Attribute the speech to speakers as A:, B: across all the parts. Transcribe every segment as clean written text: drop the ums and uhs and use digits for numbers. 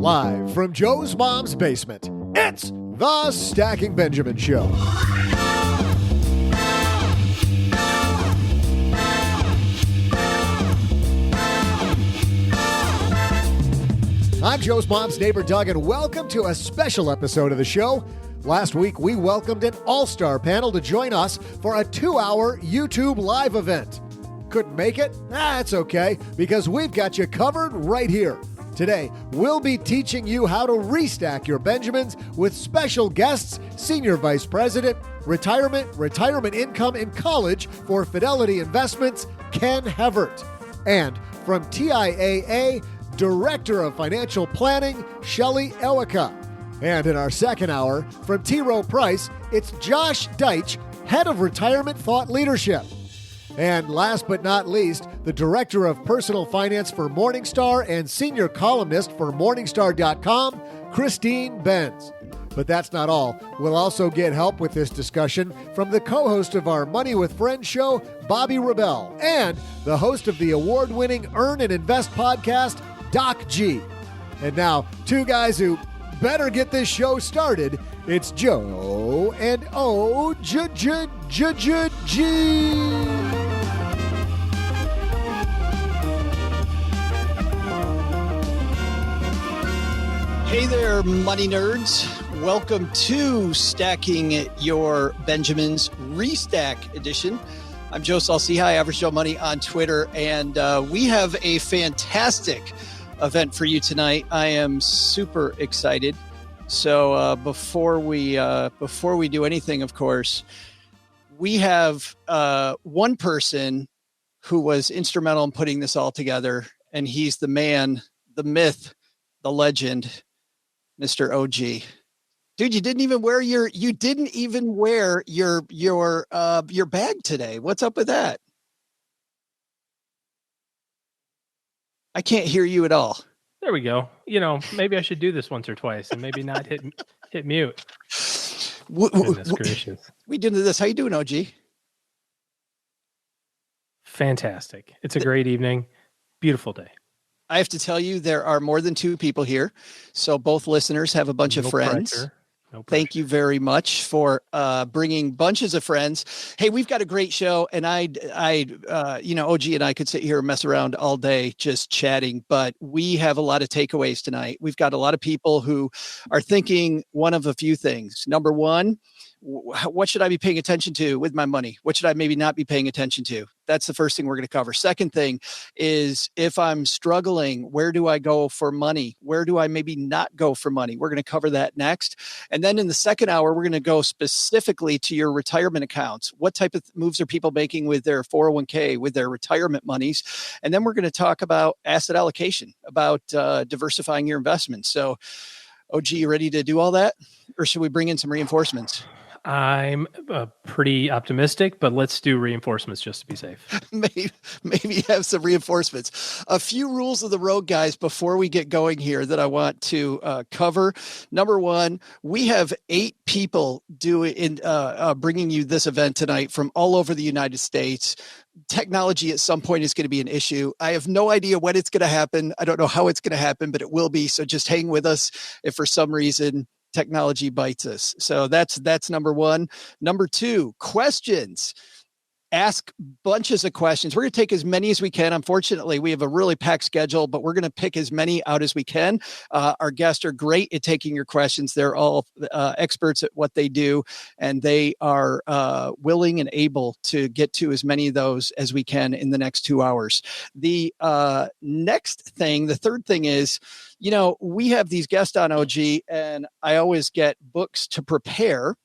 A: Live from Joe's mom's basement, it's the Stacking Benjamin Show. I'm Joe's mom's neighbor, Doug, and welcome to a special episode of the show. Last week, we welcomed an all-star panel to join us for a 2-hour YouTube live event. Couldn't make it? It's okay, because we've got you covered right here. Today, we'll be teaching you how to restack your Benjamins with special guests, Senior Vice President, Retirement Income in College for Fidelity Investments, Ken Hevert. And from TIAA, Director of Financial Planning, Shelly Eweka. And in our second hour, from T.Rowe Price, it's Josh Deitch, Head of Retirement Thought Leadership. And last but not least, the Director of Personal Finance for Morningstar and Senior Columnist for Morningstar.com, Christine Benz. But that's not all. We'll also get help with this discussion from the co-host of our Money with Friends show, Bobbi Rebell, and the host of the award-winning Earn and Invest podcast, Doc G. And now, two guys who better get this show started. It's Joe and O-G-G-G-G.
B: Hey there, money nerds. Welcome to Stacking Your Benjamins Restack Edition. I'm Joe Salciha, Average Joe Money on Twitter, and we have a fantastic event for you tonight. I am super excited. So before we do anything, of course, we have one person who was instrumental in putting this all together, and he's the man, the myth, the legend, Mr. OG. Dude, you didn't even wear your bag today. What's up with that? I can't hear you at all.
C: There we go. You know, maybe I should do this once or twice and maybe not hit mute. Goodness gracious.
B: We did this. How you doing, OG?
C: Fantastic. It's a great evening. Beautiful day.
B: I have to tell you, there are more than two people here. So both listeners have a bunch of friends.
C: Pressure. No pressure.
B: Thank you very much for bringing bunches of friends. Hey, we've got a great show, and OG and I could sit here and mess around all day just chatting, but we have a lot of takeaways tonight. We've got a lot of people who are thinking one of a few things. Number one, what should I be paying attention to with my money? What should I maybe not be paying attention to? That's the first thing we're going to cover. Second thing is, if I'm struggling, where do I go for money? Where do I maybe not go for money? We're going to cover that next. And then in the second hour, we're going to go specifically to your retirement accounts. What type of moves are people making with their 401k, with their retirement monies? And then we're going to talk about asset allocation, about diversifying your investments. So, OG, you ready to do all that? Or should we bring in some reinforcements?
C: I'm pretty optimistic, but let's do reinforcements just to be safe.
B: Maybe have some reinforcements. A few rules of the road, guys, before we get going here that I want to cover. Number one, we have 8 people bringing you this event tonight from all over the United States. Technology at some point is going to be an issue. I have no idea when it's going to happen. I don't know how it's going to happen, but it will be. So just hang with us if for some reason technology bites us. So that's number one. Number two, questions. Ask bunches of questions. We're going to take as many as we can. Unfortunately, we have a really packed schedule, but we're going to pick as many out as we can. Our guests are great at taking your questions. They're all experts at what they do, and they are willing and able to get to as many of those as we can in the next 2 hours. The next thing, the third thing is, we have these guests on OG, and I always get books to prepare.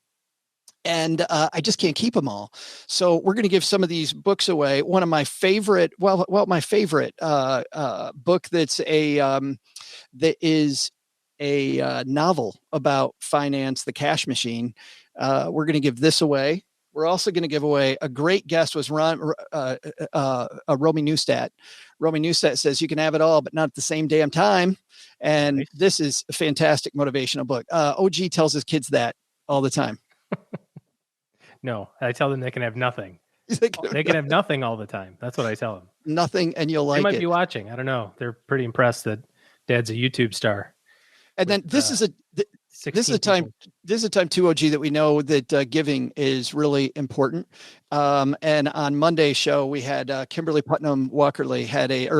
B: And I just can't keep them all. So we're going to give some of these books away. One of my favorite, my favorite book that is a novel about finance, The Cash Machine. We're going to give this away. We're also going to give away a great guest was Romy Neustadt. Romy Neustadt says you can have it all, but not at the same damn time. And nice. This is a fantastic motivational book. OG tells his kids that all the time.
C: No, I tell them they can have nothing. They can have nothing all the time. That's what I tell them.
B: Nothing, and you'll like it.
C: They might be watching. I don't know. They're pretty impressed that Dad's a YouTube star.
B: And then this is a time too, OG, that we know that giving is really important. And on Monday's show, we had Kimberly Putnam Walkerly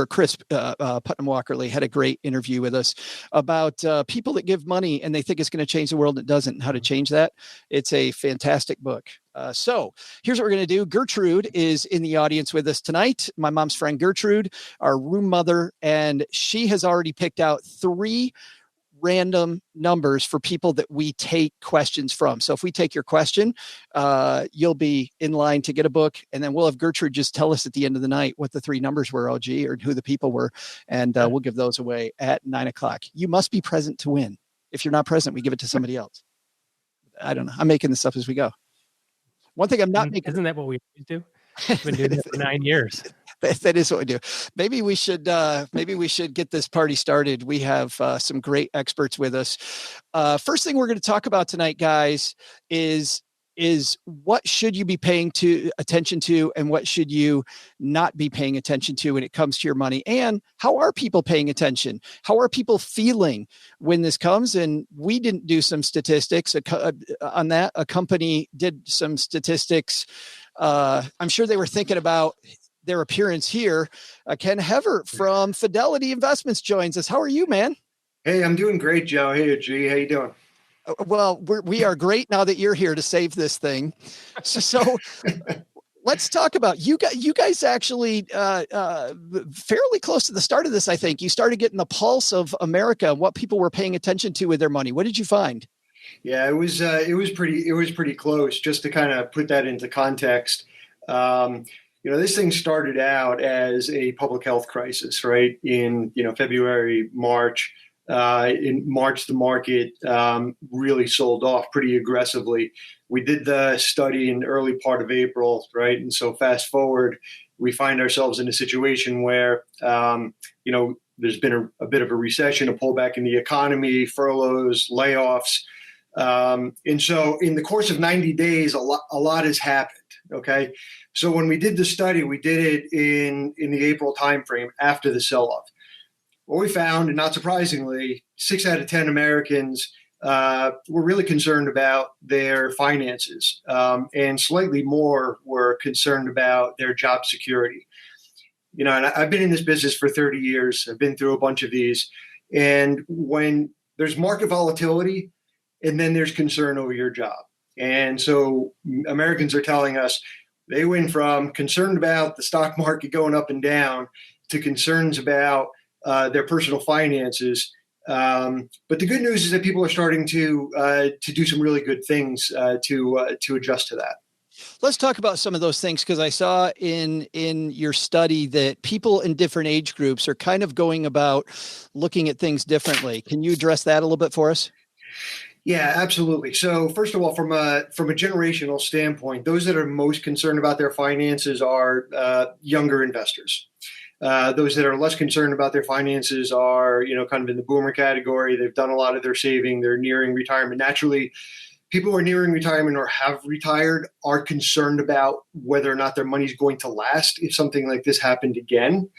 B: Chris Putnam Walkerly had a great interview with us about people that give money and they think it's going to change the world. It doesn't, and how to change that. It's a fantastic book. So here's what we're going to do. Gertrude is in the audience with us tonight. My mom's friend Gertrude, our room mother, and she has already picked out 3 random numbers for people that we take questions from. So if we take your question, you'll be in line to get a book, and then we'll have Gertrude just tell us at the end of the night what the 3 numbers were, OG, or who the people were, and we'll give those away at 9:00. You must be present to win. If you're not present, we give it to somebody else. I don't know. I'm making this up as we go. One thing I'm not making.
C: Isn't that what we do? We've been doing this for 9 years.
B: That is what we do. Maybe we should get this party started. We have some great experts with us. First thing we're going to talk about tonight, guys, is what should you be paying attention to, and what should you not be paying attention to when it comes to your money, and how are people paying attention? How are people feeling when this comes? And we didn't do some statistics on that. A company did some statistics. I'm sure they were thinking about their appearance here. Ken Hevert from Fidelity Investments joins us. How are you, man?
D: Hey, I'm doing great, Joe. Hey, G, how you doing?
B: Well, we are great now that you're here to save this thing. So let's talk about you guys actually fairly close to the start of this. I think you started getting the pulse of America, what people were paying attention to with their money. What did you find?
D: Yeah, it was pretty close. Just to kind of put that into context, this thing started out as a public health crisis, right? In February, March. In March, the market really sold off pretty aggressively. We did the study in the early part of April, right? And so fast forward, we find ourselves in a situation where, there's been a bit of a recession, a pullback in the economy, furloughs, layoffs. And so in the course of 90 days, a lot has happened. Okay. So when we did the study, we did it in the April timeframe after the sell-off. What we found, and not surprisingly, 6 out of 10 Americans were really concerned about their finances, and slightly more were concerned about their job security. And I've been in this business for 30 years. I've been through a bunch of these. And when there's market volatility, and then there's concern over your job. And so Americans are telling us they went from concerned about the stock market going up and down to concerns about their personal finances. But the good news is that people are starting to do some really good things to adjust to that.
B: Let's talk about some of those things, because I saw in your study that people in different age groups are kind of going about looking at things differently. Can you address that a little bit for us?
D: Yeah, absolutely. So first of all, from a generational standpoint, those that are most concerned about their finances are younger investors. Those that are less concerned about their finances are, kind of in the boomer category. They've done a lot of their saving. They're nearing retirement. Naturally, people who are nearing retirement or have retired are concerned about whether or not their money is going to last if something like this happened again.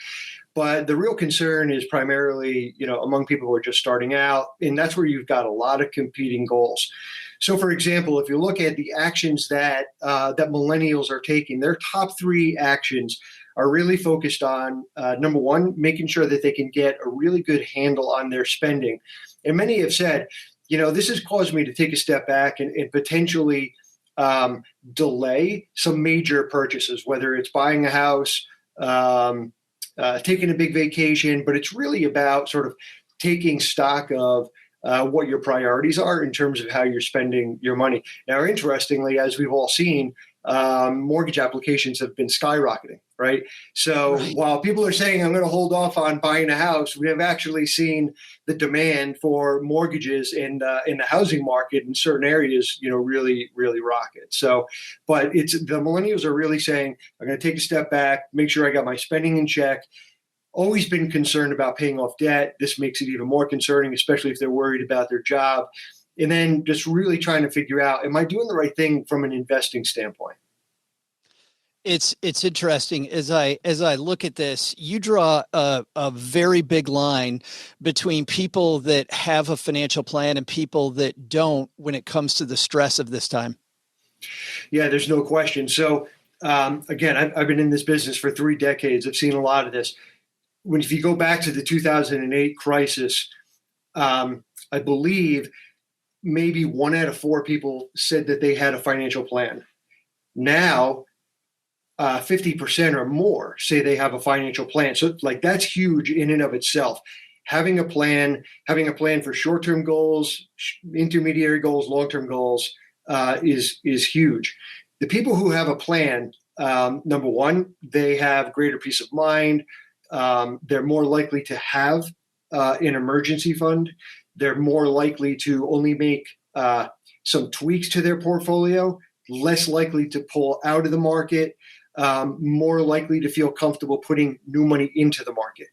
D: But the real concern is primarily, among people who are just starting out, and that's where you've got a lot of competing goals. So, for example, if you look at the actions that millennials are taking, their top 3 actions are really focused on, number one, making sure that they can get a really good handle on their spending. And many have said, this has caused me to take a step back and potentially delay some major purchases, whether it's buying a house, taking a big vacation, but it's really about sort of taking stock of what your priorities are in terms of how you're spending your money. Now, interestingly, as we've all seen, mortgage applications have been skyrocketing, right? So while people are saying, I'm going to hold off on buying a house, we have actually seen the demand for mortgages in the housing market in certain areas, really, really rocket. So, but the millennials are really saying, I'm going to take a step back, make sure I got my spending in check. Always been concerned about paying off debt. This makes it even more concerning, especially if they're worried about their job. And then just really trying to figure out, am I doing the right thing from an investing standpoint?
B: It's interesting as I look at this. You draw a very big line between people that have a financial plan and people that don't when it comes to the stress of this time.
D: Yeah, there's no question. So again, I've been in this business for 3 decades. I've seen a lot of this. If you go back to the 2008 crisis, I believe maybe 1 out of 4 people said that they had a financial plan. Now, 50% or more say they have a financial plan. So like that's huge in and of itself. Having a plan for short-term goals, intermediary goals, long-term goals is huge. The people who have a plan, number one, they have greater peace of mind. They're more likely to have an emergency fund. They're more likely to only make some tweaks to their portfolio, less likely to pull out of the market, more likely to feel comfortable putting new money into the market.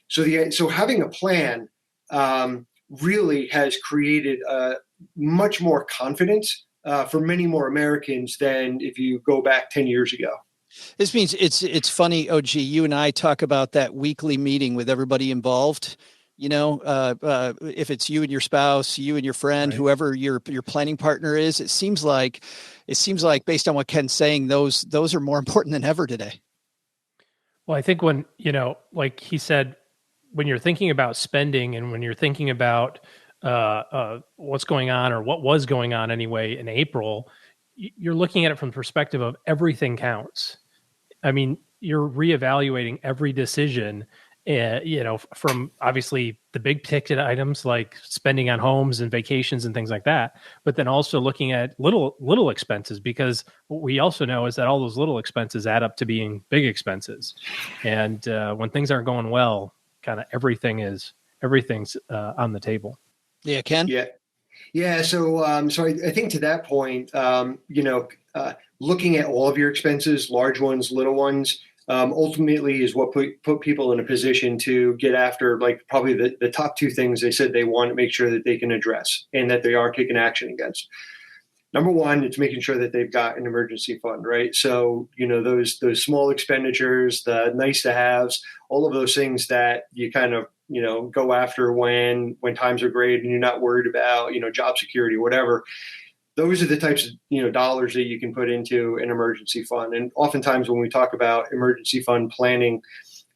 D: So having a plan really has created much more confidence for many more Americans than if you go back 10 years ago.
B: This means it's funny, OG, you and I talk about that weekly meeting with everybody involved. You know, if it's you and your spouse, you and your friend, right, whoever your planning partner is, it seems like based on what Ken's saying, those are more important than ever today.
C: Well, I think when, like he said, when you're thinking about spending and when you're thinking about what's going on or what was going on anyway in April, you're looking at it from the perspective of everything counts. I mean, you're reevaluating every decision. From obviously the big ticket items like spending on homes and vacations and things like that, but then also looking at little expenses, because what we also know is that all those little expenses add up to being big expenses. And when things aren't going well, kind of everything's on the table.
B: Yeah, Ken?
D: Yeah. So I think to that point, looking at all of your expenses, large ones, little ones, ultimately is what put people in a position to get after like probably the top 2 things they said they want to make sure that they can address and that they are taking action against. Number one, it's making sure that they've got an emergency fund, right? So, those small expenditures, the nice to haves, all of those things that you kind of, go after when times are great and you're not worried about, job security, whatever. Those are the types of dollars that you can put into an emergency fund. And oftentimes when we talk about emergency fund planning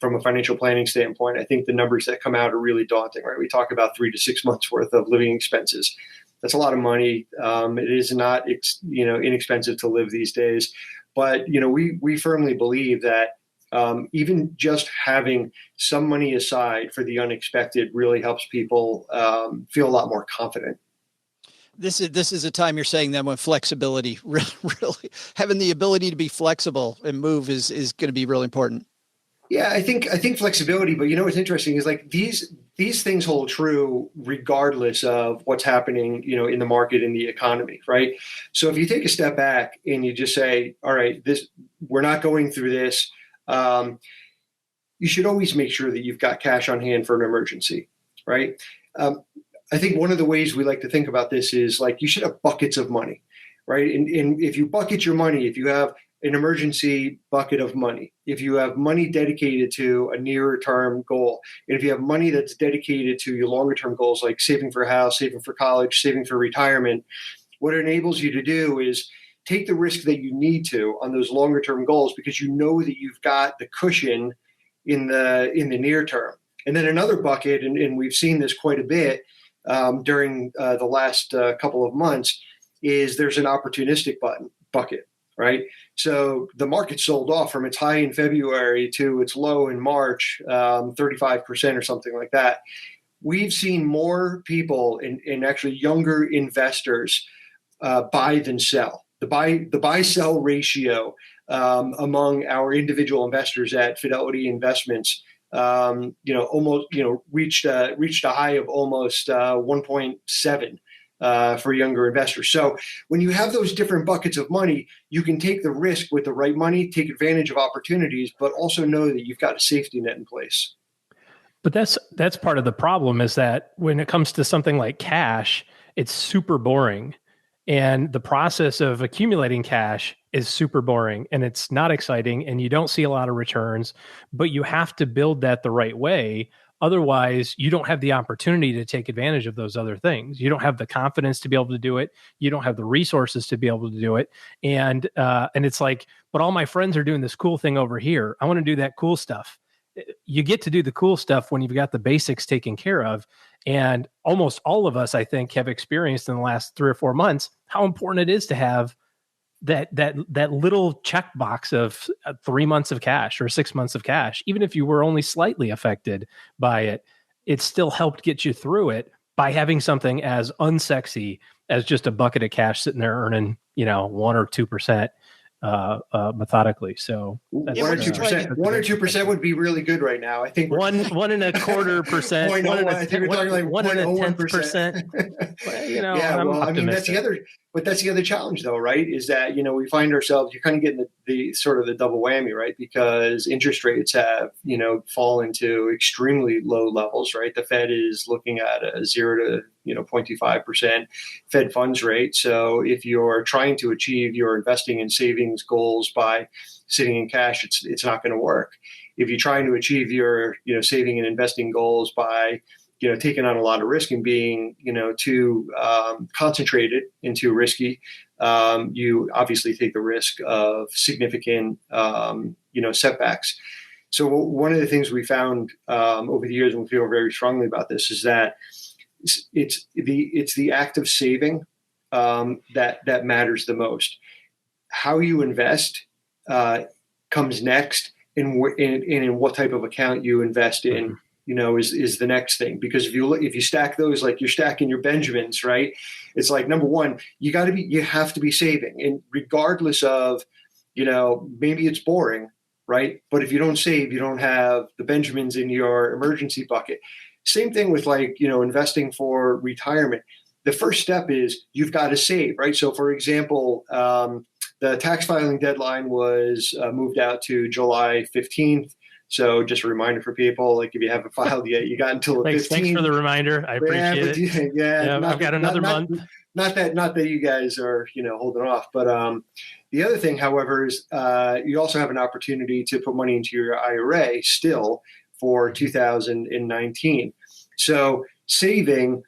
D: from a financial planning standpoint, I think the numbers that come out are really daunting, right? We talk about 3 to 6 months worth of living expenses. That's a lot of money. It is not inexpensive to live these days. But we firmly believe that even just having some money aside for the unexpected really helps people feel a lot more confident.
B: This is a time you're saying that when flexibility, really having the ability to be flexible and move is going to be really important.
D: Yeah, I think flexibility, but what's interesting is like these things hold true regardless of what's happening, in the market, in the economy, right? So if you take a step back and you just say, all right, we're not going through this, you should always make sure that you've got cash on hand for an emergency, right? I think one of the ways we like to think about this is like you should have buckets of money, right? And if you bucket your money, if you have an emergency bucket of money, if you have money dedicated to a nearer term goal, and if you have money that's dedicated to your longer term goals, like saving for a house, saving for college, saving for retirement, what it enables you to do is take the risk that you need to on those longer term goals because you know that you've got the cushion in the near term. And then another bucket, and we've seen this quite a bit during the last couple of months, is there's an opportunistic bucket, right? So the market sold off from its high in February to its low in March, 35% or something like that. We've seen more people and actually younger investors buy than sell. The buy-sell ratio among our individual investors at Fidelity Investments almost reached a high of almost 1.7 for younger investors. So when you have those different buckets of money, you can take the risk with the right money, take advantage of opportunities, but also know that you've got a safety net in place.
C: But that's part of the problem is that when it comes to something like cash, it's super boring. And the process of accumulating cash is super boring and it's not exciting and you don't see a lot of returns, but you have to build that the right way. Otherwise, you don't have the opportunity to take advantage of those other things. You don't have the confidence to be able to do it. You don't have the resources to be able to do it. And it's like, but all my friends are doing this cool thing over here. I want to do that cool stuff. You get to do the cool stuff when you've got the basics taken care of. And almost all of us, I think, have experienced in the last 3 or 4 months how important it is to have that little checkbox of 3 months of cash or 6 months of cash. Even if you were only slightly affected by it, it still helped get you through it by having something as unsexy as just a bucket of cash sitting there earning, 1 or 2%. Methodically. So
D: 1 or 2%. 1 or 2% would be really good right now. I think
C: 1.25%.
D: I think we're talking like
C: 1.1%. Well,
D: I mean that's the other challenge though, right? Is that we find ourselves you're kind of getting the sort of the double whammy, right? Because interest rates have fallen to extremely low levels, right? The Fed is looking at a 0 to 0.25% Fed funds rate. So if you're trying to achieve your investing and savings goals by sitting in cash, it's not going to work. If you're trying to achieve your saving and investing goals by taking on a lot of risk and being too concentrated and too risky, you obviously take the risk of significant setbacks. So one of the things we found over the years, and we feel very strongly about this, is that it's the act of saving that matters the most. How you invest comes next, and in what type of account you invest in, is the next thing. Because if you stack those like you're stacking your Benjamins, right? It's like, number one, you have to be saving, and regardless of maybe it's boring, right? But if you don't save, you don't have the Benjamins in your emergency bucket. Same thing with investing for retirement. The first step is you've got to save, right? So for example, the tax filing deadline was moved out to July 15th. So just a reminder for people, like if you haven't filed yet, you got until the 15th.
C: Thanks for the reminder. I appreciate it.
D: Yeah,
C: I've got another month.
D: Not that you guys are, holding off, but the other thing, however, is you also have an opportunity to put money into your IRA still for 2019. So saving,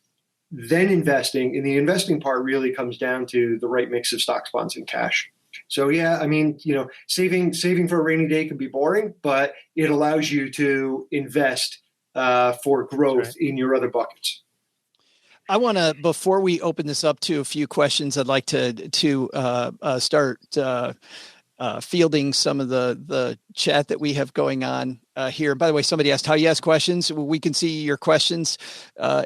D: then investing, and the investing part really comes down to the right mix of stocks, bonds, and cash. So yeah, I mean, saving for a rainy day can be boring, but it allows you to invest for growth in your other buckets.
B: I want to, before we open this up to a few questions, I'd like to start fielding some of the chat that we have going on here. By the way, somebody asked how you ask questions. We can see your questions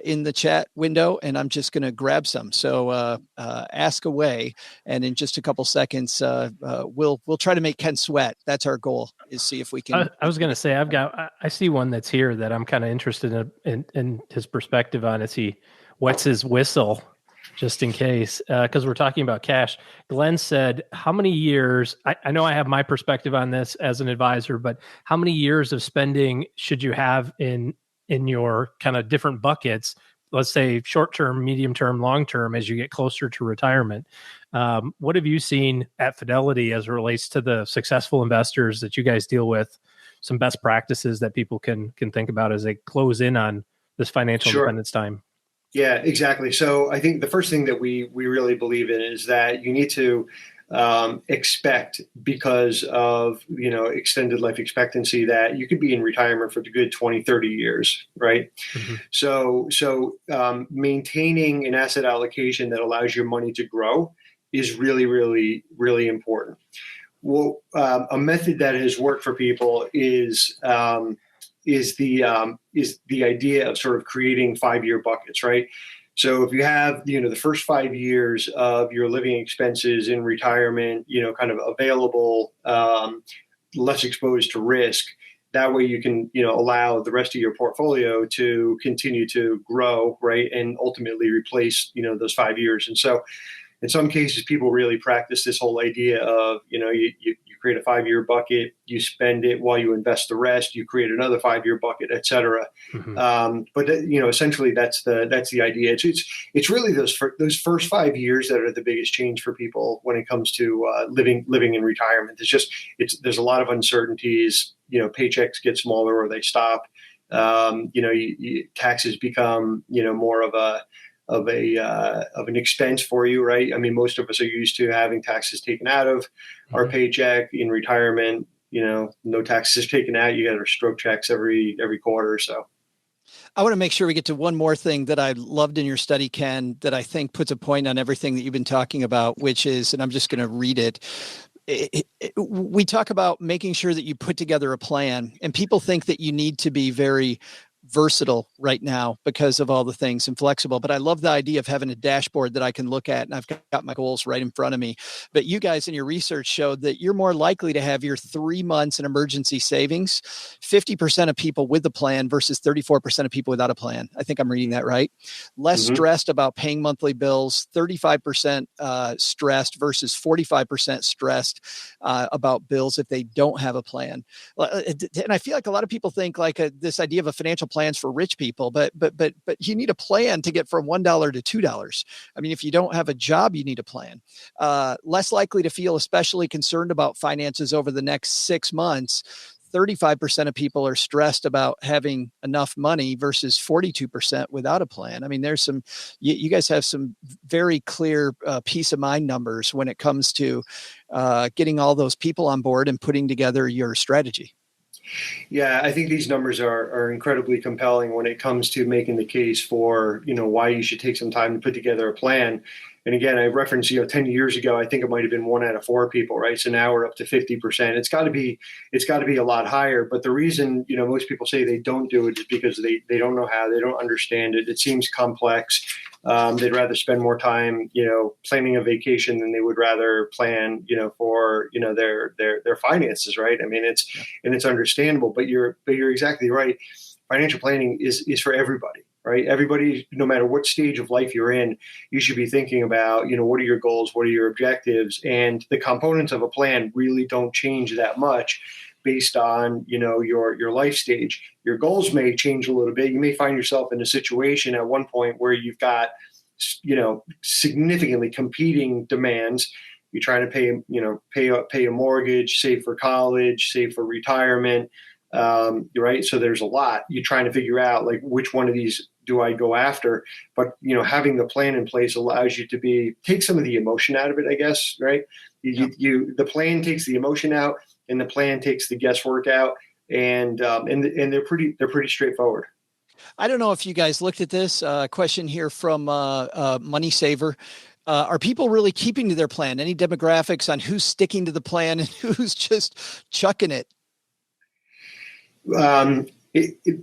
B: in the chat window, and I'm just going to grab some. So ask away, and in just a couple seconds, we'll try to make Ken sweat. That's our goal, is see if we can.
C: I was going to say, I see one that's here that I'm kind of interested in his perspective on. As he wets his whistle, just in case, because we're talking about cash. Glenn said, how many years, I know I have my perspective on this as an advisor, but how many years of spending should you have in your kind of different buckets, let's say short-term, medium-term, long-term, as you get closer to retirement? What have you seen at Fidelity as it relates to the successful investors that you guys deal with? Some best practices that people can think about as they close in on this financial independence time.
D: Yeah, exactly. So I think the first thing that we really believe in is that you need to expect, because of, extended life expectancy, that you could be in retirement for a good 20, 30 years, right? Mm-hmm. So maintaining an asset allocation that allows your money to grow is really, really, really important. Well, a method that has worked for people is the idea of sort of creating 5-year buckets, right? So if you have, the first 5 years of your living expenses in retirement, kind of available, less exposed to risk, that way you can, allow the rest of your portfolio to continue to grow, right? And ultimately replace, those 5 years. And so in some cases, people really practice this whole idea of, you create a 5-year bucket, you spend it while you invest the rest, you create another 5-year bucket, et cetera. But essentially that's the idea. It's really those first 5 years that are the biggest change for people when it comes to living in retirement. There's a lot of uncertainties. Paychecks get smaller or they stop. Taxes become more of an expense for you, right? I mean, most of us are used to having taxes taken out of our paycheck. In retirement, no taxes taken out. You got our stroke checks every quarter. So
B: I want to make sure we get to one more thing that I loved in your study, Ken, that I think puts a point on everything that you've been talking about, which is, and I'm just going to read it. We talk about making sure that you put together a plan, and people think that you need to be very versatile right now because of all the things and flexible. But I love the idea of having a dashboard that I can look at, and I've got my goals right in front of me. But you guys in your research showed that you're more likely to have your 3 months in emergency savings, 50% of people with a plan versus 34% of people without a plan. I think I'm reading that right. Less stressed about paying monthly bills, 35% stressed versus 45% stressed about bills if they don't have a plan. And I feel like a lot of people think like this idea of a financial plans for rich people, but you need a plan to get from $1 to $2. I mean, if you don't have a job, you need a plan. Less likely to feel especially concerned about finances over the next 6 months. 35% of people are stressed about having enough money versus 42% without a plan. I mean, there's you guys have some very clear peace of mind numbers when it comes to getting all those people on board and putting together your strategy.
D: Yeah, I think these numbers are incredibly compelling when it comes to making the case for, why you should take some time to put together a plan. And again, I referenced, 10 years ago, I think it might have been 1 out of 4 people, right? So now we're up to 50%. It's got to be a lot higher. But the reason, most people say they don't do it is because they don't know how, they don't understand it. It seems complex. They'd rather spend more time, planning a vacation than they would rather plan, for, their finances, right? I mean, it's understandable, but you're exactly right. Financial planning is for everybody. Right? Everybody, no matter what stage of life you're in, you should be thinking about, what are your goals? What are your objectives? And the components of a plan really don't change that much based on, your life stage. Your goals may change a little bit. You may find yourself in a situation at one point where you've got, significantly competing demands. You're trying to pay a mortgage, save for college, save for retirement. Right. So there's a lot. You're trying to figure out like which one of these do I go after? But, having the plan in place allows you to take some of the emotion out of it, I guess. Right. The plan takes the emotion out and the plan takes the guesswork out. And they're pretty straightforward.
B: I don't know if you guys looked at this question here from Money Saver. Are people really keeping to their plan? Any demographics on who's sticking to the plan and who's just chucking it?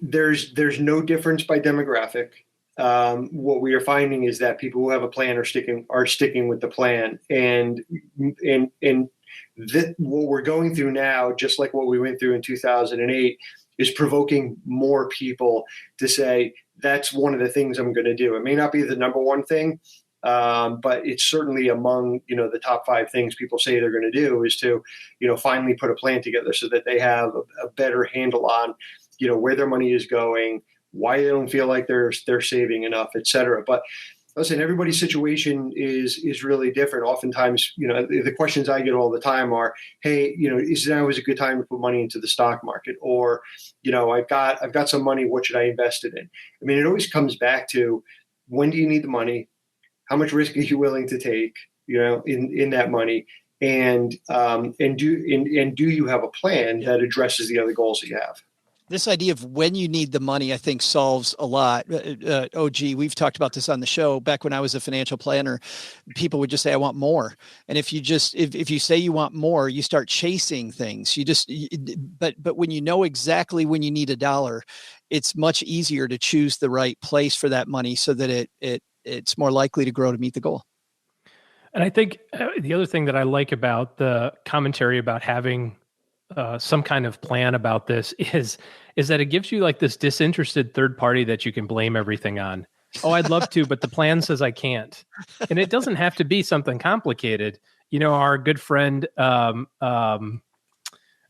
D: There's no difference by demographic. What we are finding is that people who have a plan are sticking with the plan, and what we're going through now, just like what we went through in 2008, is provoking more people to say that's one of the things I'm going to do. It may not be the number one thing, but it's certainly among, the top 5 things people say they're going to do is to, finally put a plan together so that they have a better handle on, where their money is going, why they don't feel like they're saving enough, et cetera. But listen, everybody's situation is really different. Oftentimes, the questions I get all the time are, hey, is now a good time to put money into the stock market? Or, I've got some money, what should I invest it in? I mean, it always comes back to, when do you need the money? How much risk are you willing to take, in that money? And do you have a plan that addresses the other goals that you have?
B: This idea of when you need the money, I think, solves a lot. OG, we've talked about this on the show. Back when I was a financial planner, people would just say, I want more. And if you say you want more, you start chasing things. But when you know exactly when you need $1, it's much easier to choose the right place for that money so that it's more likely to grow to meet the goal.
C: And I think the other thing that I like about the commentary about having some kind of plan about this is that it gives you like this disinterested third party that you can blame everything on. Oh, I'd love to, but the plan says I can't. And it doesn't have to be something complicated. Our good friend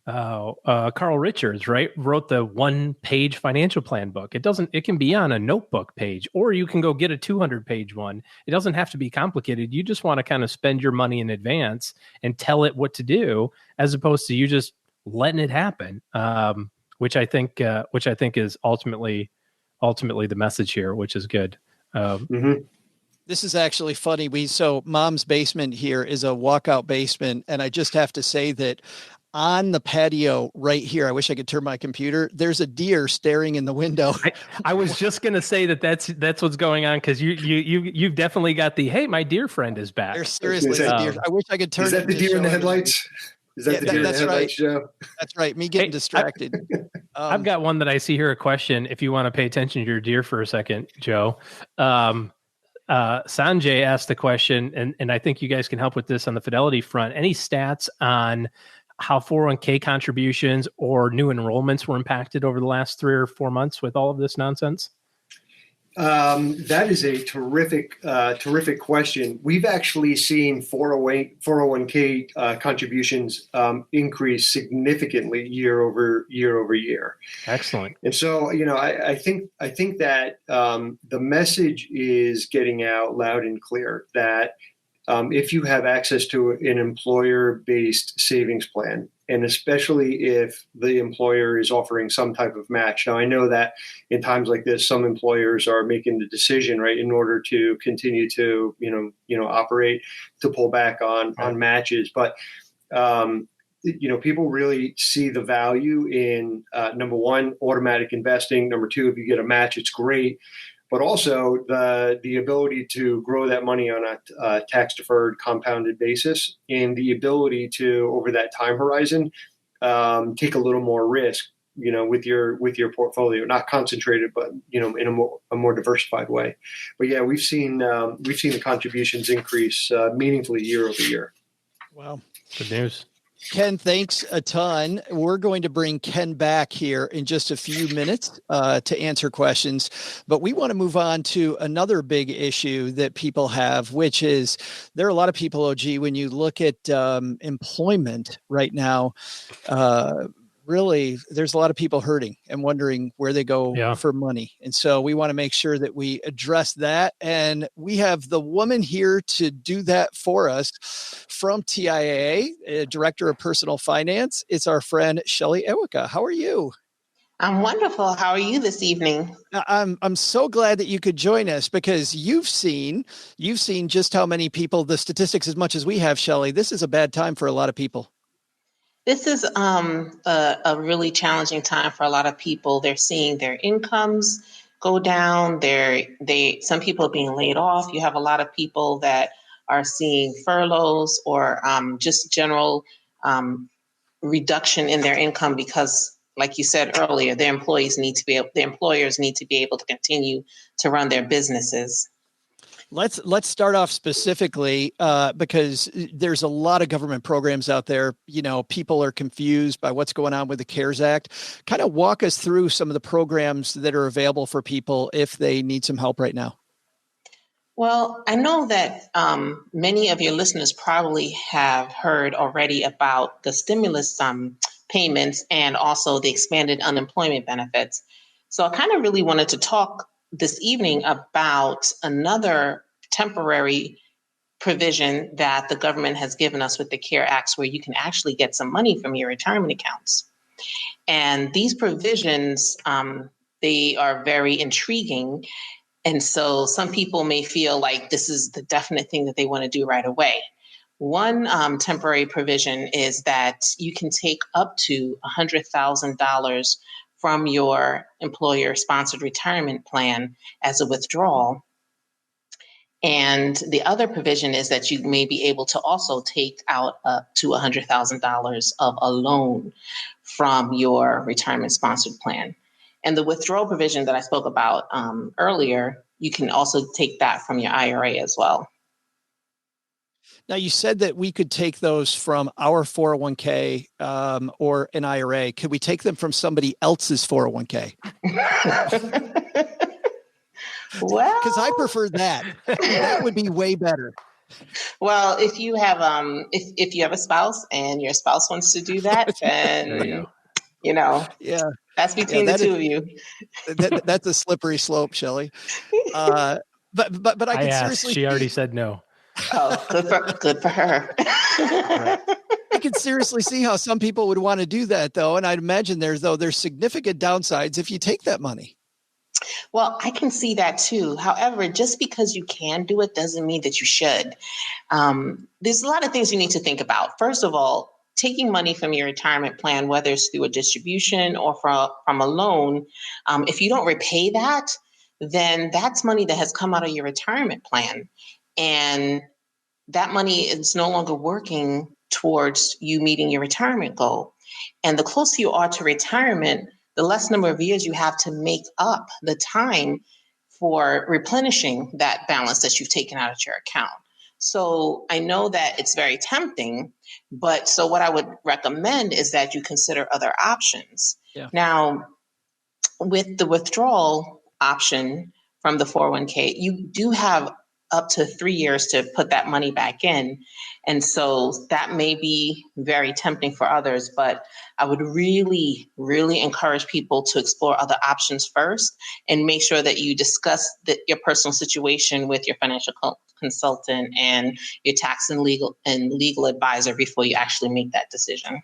C: Carl Richards, right, wrote the 1-page financial plan book. It can be on a notebook page, or you can go get a 200-page one. It doesn't have to be complicated. You just want to kind of spend your money in advance and tell it what to do, as opposed to you just letting it happen. Which I think is ultimately the message here, which is good.
B: This is actually funny. So Mom's basement here is a walkout basement. And I just have to say that on the patio right here, I wish I could turn my computer. There's a deer staring in the window.
C: I was just going to say that's what's going on. Cause you've definitely got hey, my deer friend is back.
B: There's seriously a deer. I wish I could turn.
D: Is that the deer in the headlights? Is that the deer in the headlights, Joe?
B: That's right. Me getting distracted.
C: I've got one that I see here. A question. If you want to pay attention to your deer for a second, Joe, Sanjay asked the question, and I think you guys can help with this on the Fidelity front. Any stats on how 401k contributions or new enrollments were impacted over the last 3 or 4 months with all of this nonsense?
D: That is a terrific question. We've actually seen 401k contributions increase significantly year over year.
C: Excellent.
D: And so, I think that the message is getting out loud and clear that if you have access to an employer-based savings plan, and especially if the employer is offering some type of match. Now, I know that in times like this, some employers are making the decision, right, in order to continue to, operate, to pull back on matches. But, people really see the value in, number one, automatic investing. Number two, if you get a match, it's great. But also the ability to grow that money on a tax-deferred compounded basis, and the ability to, over that time horizon, take a little more risk, with your portfolio, not concentrated, but in a more diversified way. But yeah, we've seen the contributions increase meaningfully year over year.
B: Wow,
C: good news.
B: Ken, thanks a ton. We're going to bring Ken back here in just a few minutes to answer questions, but we want to move on to another big issue that people have, which is there are a lot of people, OG, when you look at employment right now, really, there's a lot of people hurting and wondering where they go for money. And so we want to make sure that we address that. And we have the woman here to do that for us from TIAA, Director of Personal Finance. It's our friend, Shelly Eweka. How are you?
E: I'm wonderful. How are you this evening?
B: I'm so glad that you could join us, because you've seen just how many people, the statistics as much as we have, Shelly. This is a bad time for a lot of people.
E: This is a really challenging time for a lot of people. They're seeing their incomes go down. Some people are being laid off. You have a lot of people that are seeing furloughs or just general reduction in their income because, like you said earlier, their employers need to be able to continue to run their businesses.
B: Let's start off specifically because there's a lot of government programs out there. People are confused by what's going on with the CARES Act. Kind of walk us through some of the programs that are available for people if they need some help right now.
E: Well, I know that many of your listeners probably have heard already about the stimulus payments and also the expanded unemployment benefits. So I kind of really wanted to talk this evening about another temporary provision that the government has given us with the CARE Acts, where you can actually get some money from your retirement accounts. And these provisions, they are very intriguing. And so some people may feel like this is the definite thing that they want to do right away. One temporary provision is that you can take up to $100,000 from your employer-sponsored retirement plan as a withdrawal. And the other provision is that you may be able to also take out up to $100,000 of a loan from your retirement-sponsored plan. And the withdrawal provision that I spoke about earlier, you can also take that from your IRA as well.
B: Now, you said that we could take those from our 401k or an IRA. Could we take them from somebody else's 401k?
E: Well,
B: because I prefer that. That would be way better.
E: Well, if you have if you have a spouse and your spouse wants to do that,
C: There you
E: then
C: go.
B: Yeah.
E: that's between the two of you.
B: That's a slippery slope, Shelly. But I
C: I
B: can
C: asked.
B: seriously
C: She already said no.
E: Oh, good for her.
C: Right.
B: I can seriously see how some people would want to do that, though, and I'd imagine there's significant downsides if you take that money.
E: Well, I can see that too. However, just because you can do it doesn't mean that you should. There's a lot of things you need to think about. First of all, taking money from your retirement plan, whether it's through a distribution or from a loan, if you don't repay that, then that's money that has come out of your retirement plan. And that money is no longer working towards you meeting your retirement goal. And the closer you are to retirement, the less number of years you have to make up the time for replenishing that balance that you've taken out of your account. So I know that it's very tempting, but so what I would recommend is that you consider other options.
B: Yeah.
E: Now, with the withdrawal option from the 401k, you do have up to 3 years to put that money back in. And so that may be very tempting for others, but I would really, really encourage people to explore other options first and make sure that you discuss your personal situation with your financial consultant and your tax and legal advisor before you actually make that decision.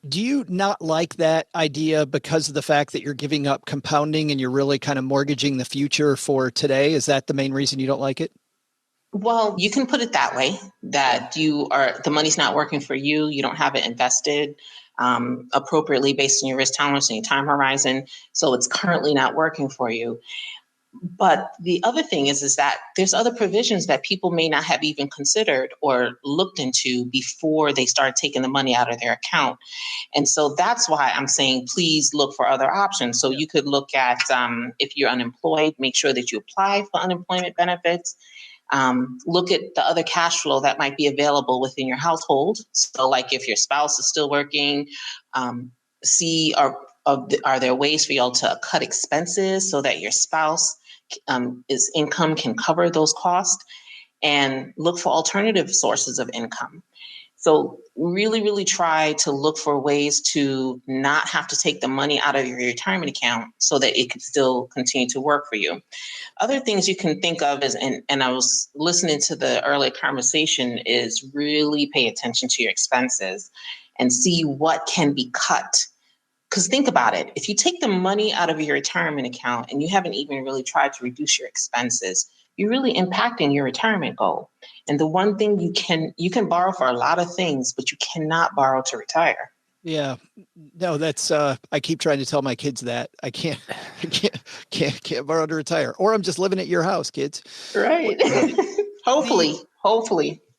B: Do you not like that idea because of the fact that you're giving up compounding and you're really kind of mortgaging the future for today? Is that the main reason you don't like it?
E: Well, you can put it that way, that the money's not working for you. You don't have it invested appropriately based on your risk tolerance and your time horizon. So it's currently not working for you. But the other thing is that there's other provisions that people may not have even considered or looked into before they start taking the money out of their account. And so that's why I'm saying, please look for other options. So you could look at, if you're unemployed, make sure that you apply for unemployment benefits. Look at the other cash flow that might be available within your household. So like if your spouse is still working, see are there ways for y'all to cut expenses so that your spouse is income can cover those costs, and look for alternative sources of income. So really, really try to look for ways to not have to take the money out of your retirement account so that it can still continue to work for you. Other things you can think of is, and I was listening to the earlier conversation, is really pay attention to your expenses and see what can be cut. Because think about it, if you take the money out of your retirement account and you haven't even really tried to reduce your expenses, you're really impacting your retirement goal. And the one thing you can borrow for a lot of things, but you cannot borrow to retire.
B: Yeah, no, that's, I keep trying to tell my kids that I can't borrow to retire, or I'm just living at your house, kids.
E: Right. Hopefully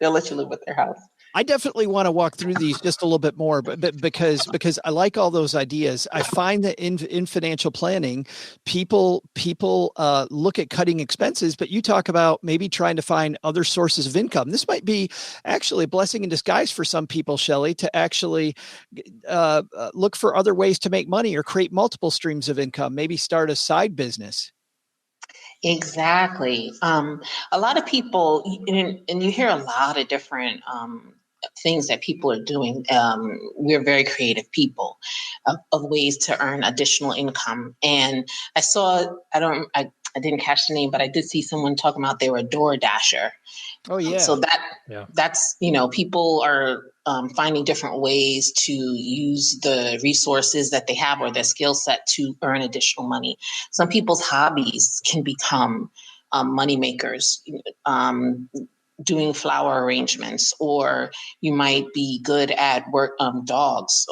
E: they'll let you live at their house.
B: I definitely want to walk through these just a little bit more, but because I like all those ideas. I find that in financial planning, people look at cutting expenses, but you talk about maybe trying to find other sources of income. This might be actually a blessing in disguise for some people, Shelly, to actually look for other ways to make money or create multiple streams of income, maybe start a side business.
E: Exactly. A lot of people, and you hear a lot of different things that people are doing. We're very creative people of ways to earn additional income. And I saw, I didn't catch the name, but I did see someone talking about they were a door dasher.
B: Oh yeah.
E: So that's, people are finding different ways to use the resources that they have or their skill set to earn additional money. Some people's hobbies can become money makers. Doing flower arrangements, or you might be good at dogs,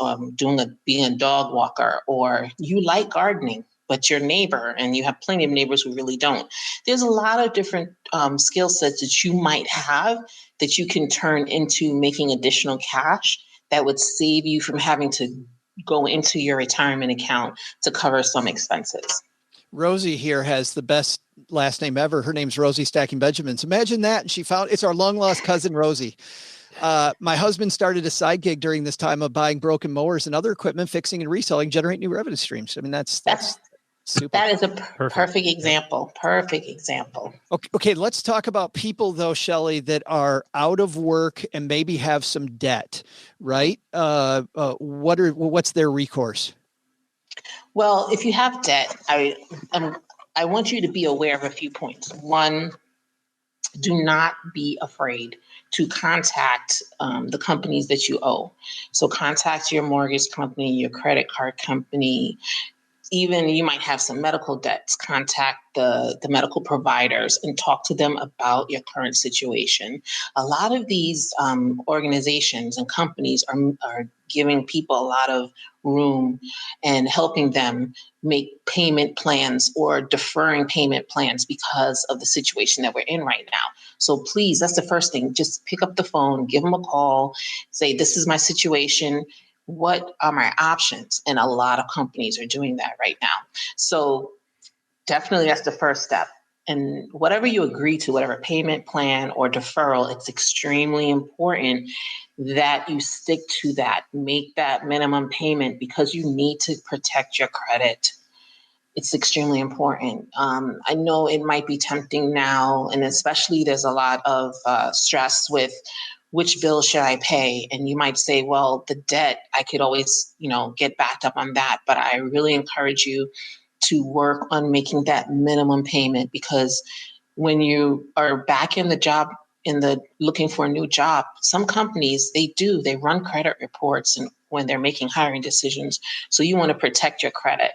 E: being a dog walker, or you like gardening, but your neighbor, and you have plenty of neighbors who really don't. There's a lot of different skill sets that you might have that you can turn into making additional cash that would save you from having to go into your retirement account to cover some expenses.
B: Rosie here has the best last name ever. Her name's Rosie Stacking Benjamins. Imagine that. And she found it's our long lost cousin, Rosie. My husband started a side gig during this time of buying broken mowers and other equipment, fixing and reselling, generate new revenue streams. I mean, that's Super.
E: That is a perfect example. Perfect example.
B: Okay, let's talk about people though, Shelly, that are out of work and maybe have some debt, right? What's their recourse?
E: Well, if you have debt, I want you to be aware of a few points. One, do not be afraid to contact the companies that you owe. So contact your mortgage company, your credit card company. Even you might have some medical debts, contact the medical providers and talk to them about your current situation. A lot of these organizations and companies are giving people a lot of room and helping them make payment plans or deferring payment plans because of the situation that we're in right now. So please, that's the first thing. Just pick up the phone, give them a call, say, this is my situation. What are my options? And a lot of companies are doing that right now. So definitely that's the first step. And whatever you agree to, whatever payment plan or deferral, it's extremely important that you stick to that. Make that minimum payment because you need to protect your credit. It's extremely important. I know it might be tempting now, and especially there's a lot of stress with which bill should I pay? And you might say, well, the debt, I could always, get backed up on that. But I really encourage you to work on making that minimum payment, because when you are back in the job, looking for a new job, some companies, they run credit reports and when they're making hiring decisions. So you want to protect your credit.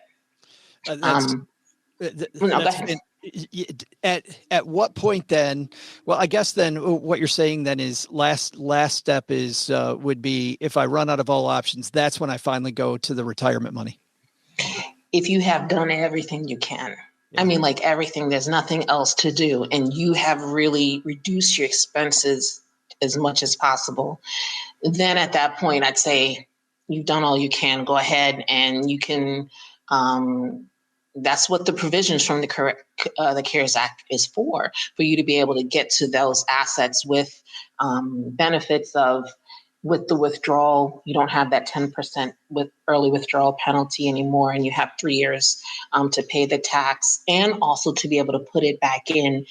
B: At what point then? Well, I guess then what you're saying then is last step is would be if I run out of all options, that's when I finally go to the retirement money.
E: If you have done everything you can, I mean, like everything, there's nothing else to do, and you have really reduced your expenses as much as possible, then at that point, I'd say you've done all you can. Go ahead and you can. That's what the provisions from the CARES Act is for you to be able to get to those assets with benefits with the withdrawal. You don't have that 10% with early withdrawal penalty anymore, and you have 3 years to pay the tax, and also to be able to put it back in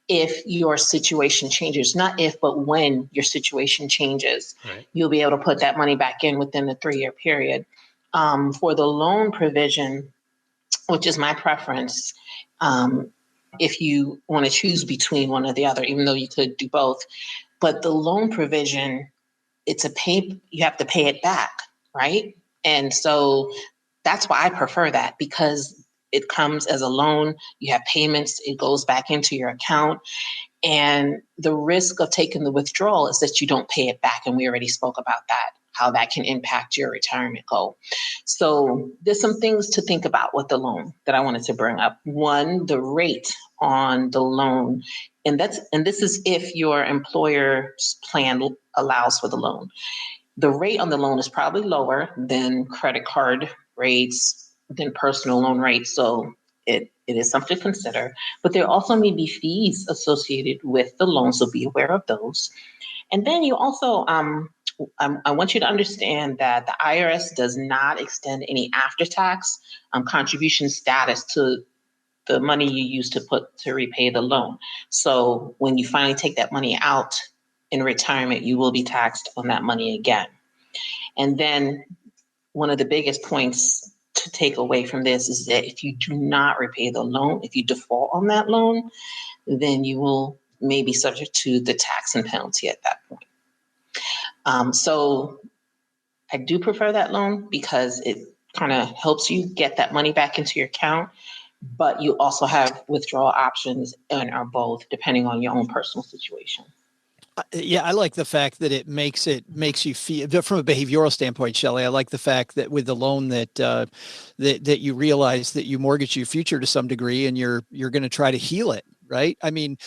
E: if your situation changes. Not if, but when your situation changes, right. You'll be able to put that money back in within the 3-year period. For the loan provision, which is my preference, if you want to choose between one or the other, even though you could do both. But the loan provision, you have to pay it back, right? And so that's why I prefer that, because it comes as a loan, you have payments, it goes back into your account. And the risk of taking the withdrawal is that you don't pay it back. And we already spoke about that, how that can impact your retirement goal. So there's some things to think about with the loan that I wanted to bring up. One, the rate on the loan. And this is if your employer's plan allows for the loan. The rate on the loan is probably lower than credit card rates, than personal loan rates. So it is something to consider. But there also may be fees associated with the loan, so be aware of those. And then you also, I want you to understand that the IRS does not extend any after-tax contribution status to the money you use to repay the loan. So when you finally take that money out in retirement, you will be taxed on that money again. And then one of the biggest points to take away from this is that if you do not repay the loan, if you default on that loan, then you will may be subject to the tax and penalty at that point. So I do prefer that loan because it kind of helps you get that money back into your account, but you also have withdrawal options and are both depending on your own personal situation.
B: Yeah, I like the fact that it makes you feel, from a behavioral standpoint, Shelly, I like the fact that with the loan that you realize that you mortgage your future to some degree and you're going to try to heal it. Right. I mean,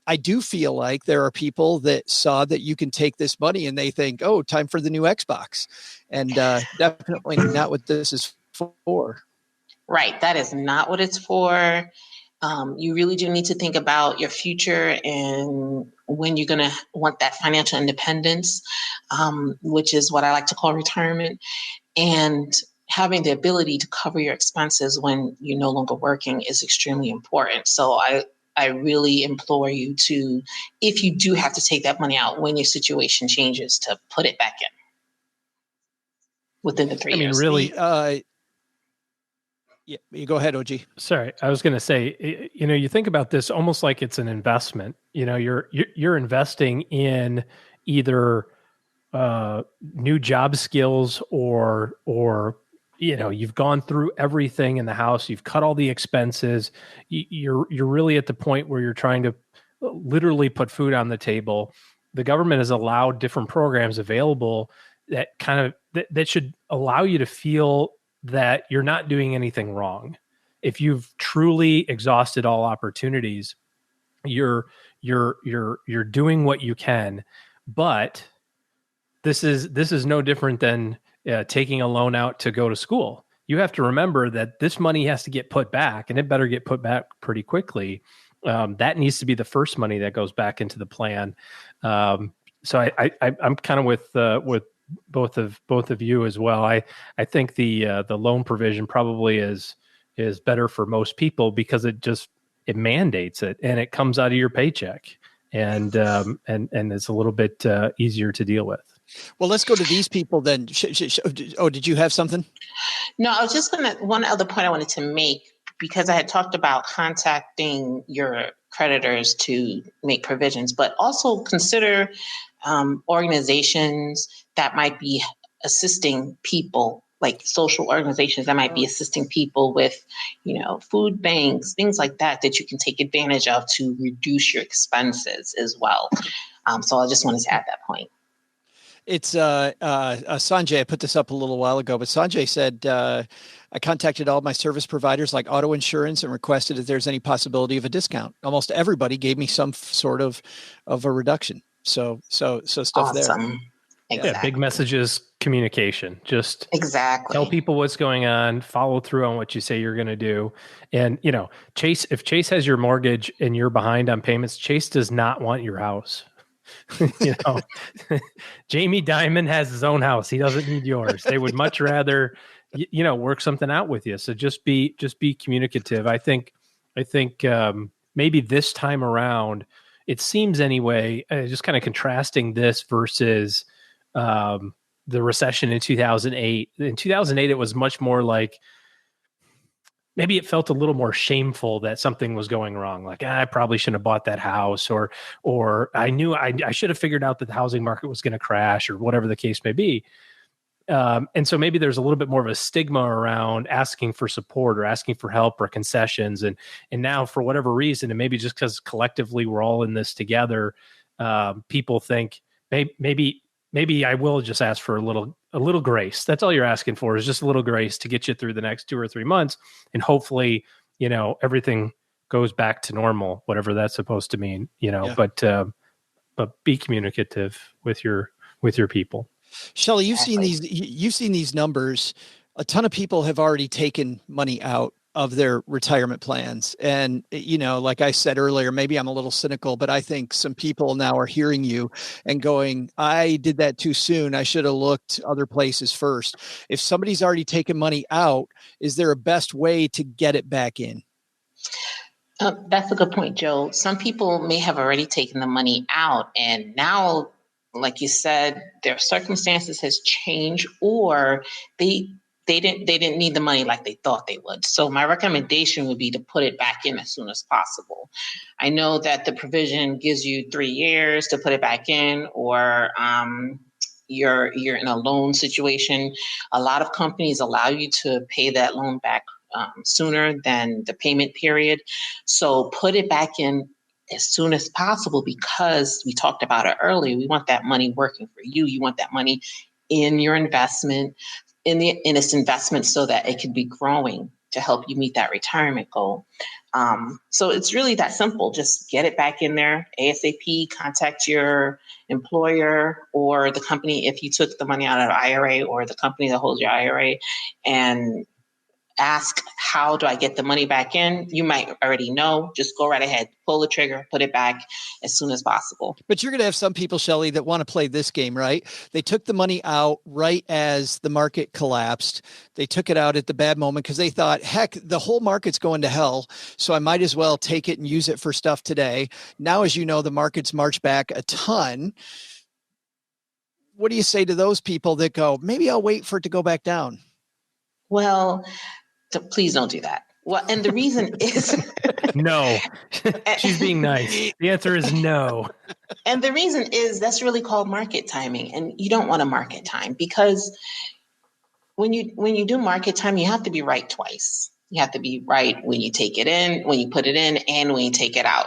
B: I do feel like there are people that saw that you can take this money and they think, oh, time for the new Xbox. And definitely not what this is for.
E: Right. That is not what it's for. You really do need to think about your future and when you're going to want that financial independence, which is what I like to call retirement. And having the ability to cover your expenses when you're no longer working is extremely important. So I really implore you to, if you do have to take that money out when your situation changes, to put it back in within the 3 years.
C: I mean, really,
B: yeah, you go ahead, OG.
C: Sorry, I was going to say, you think about this almost like it's an investment. You're investing in either new job skills or you've gone through everything in the house. You've cut all the expenses. You're really at the point where you're trying to literally put food on the table. The government has allowed different programs available that that should allow you to feel that you're not doing anything wrong. If you've truly exhausted all opportunities, you're doing what you can. But this is no different than taking a loan out to go to school. You have to remember that this money has to get put back, and it better get put back pretty quickly. That needs to be the first money that goes back into the plan. So I'm kind of with both of you as well. I think the loan provision probably is better for most people because it mandates it, and it comes out of your paycheck, and it's a little bit easier to deal with.
B: Well, let's go to these people then. Oh, did you have something?
E: No, I was just one other point I wanted to make, because I had talked about contacting your creditors to make provisions, but also consider organizations that might be assisting people, like social organizations that might be assisting people with, food banks, things like that you can take advantage of to reduce your expenses as well. So I just wanted to add that point.
B: It's Sanjay. I put this up a little while ago, but Sanjay said, I contacted all my service providers like auto insurance and requested if there's any possibility of a discount. Almost everybody gave me some sort of a reduction. So stuff
E: awesome.
B: there.
E: Exactly.
C: Yeah, big messages, communication. Just tell people what's going on, follow through on what you say you're going to do. And, Chase, if Chase has your mortgage and you're behind on payments, Chase does not want your house. Jamie Dimon has his own house. He doesn't need yours. They would much rather, work something out with you. So just be communicative. I think maybe this time around, it seems anyway, just kind of contrasting this versus the recession in 2008. In 2008, it was much more like, maybe it felt a little more shameful that something was going wrong. Like, I probably shouldn't have bought that house, or I knew I should have figured out that the housing market was going to crash, or whatever the case may be. And so maybe there's a little bit more of a stigma around asking for support or asking for help or concessions. And now, for whatever reason, and maybe just because collectively we're all in this together, people think maybe I will just ask for a little grace. That's all you're asking for, is just a little grace to get you through the next 2 or 3 months. And hopefully, everything goes back to normal, whatever that's supposed to mean, but be communicative with your people.
B: Shelly, you've seen these numbers. A ton of people have already taken money out of their retirement plans. And, like I said earlier, maybe I'm a little cynical, but I think some people now are hearing you and going, I did that too soon. I should have looked other places first. If somebody's already taken money out, is there a best way to get it back in?
E: That's a good point, Joe. Some people may have already taken the money out, and now, like you said, their circumstances has changed, or they didn't need the money like they thought they would. So my recommendation would be to put it back in as soon as possible. I know that the provision gives you 3 years to put it back in, or you're in a loan situation. A lot of companies allow you to pay that loan back sooner than the payment period. So put it back in as soon as possible, because we talked about it earlier. We want that money working for you. You want that money in your investment, in its investment, so that it could be growing to help you meet that retirement goal. So it's really that simple. Just get it back in there ASAP. Contact your employer or the company if you took the money out of IRA, or the company that holds your IRA, and ask, how do I get the money back in? You might already know. Just go right ahead, pull the trigger, put it back as soon as possible.
B: But you're going to have some people, Shelly, that want to play this game, right? They took the money out right as the market collapsed. They took it out at the bad moment because they thought, heck, the whole market's going to hell, so I might as well take it and use it for stuff today. Now, as you know, the market's marched back a ton. What do you say to those people that go, maybe I'll wait for it to go back down?
E: Well, please don't do that. Well, and the reason is
C: no. She's being nice. The answer is no.
E: And the reason is that's really called market timing, and you don't want to market time, because when you do market time, you have to be right twice. You have to be right when you take it in, when you put it in, and when you take it out.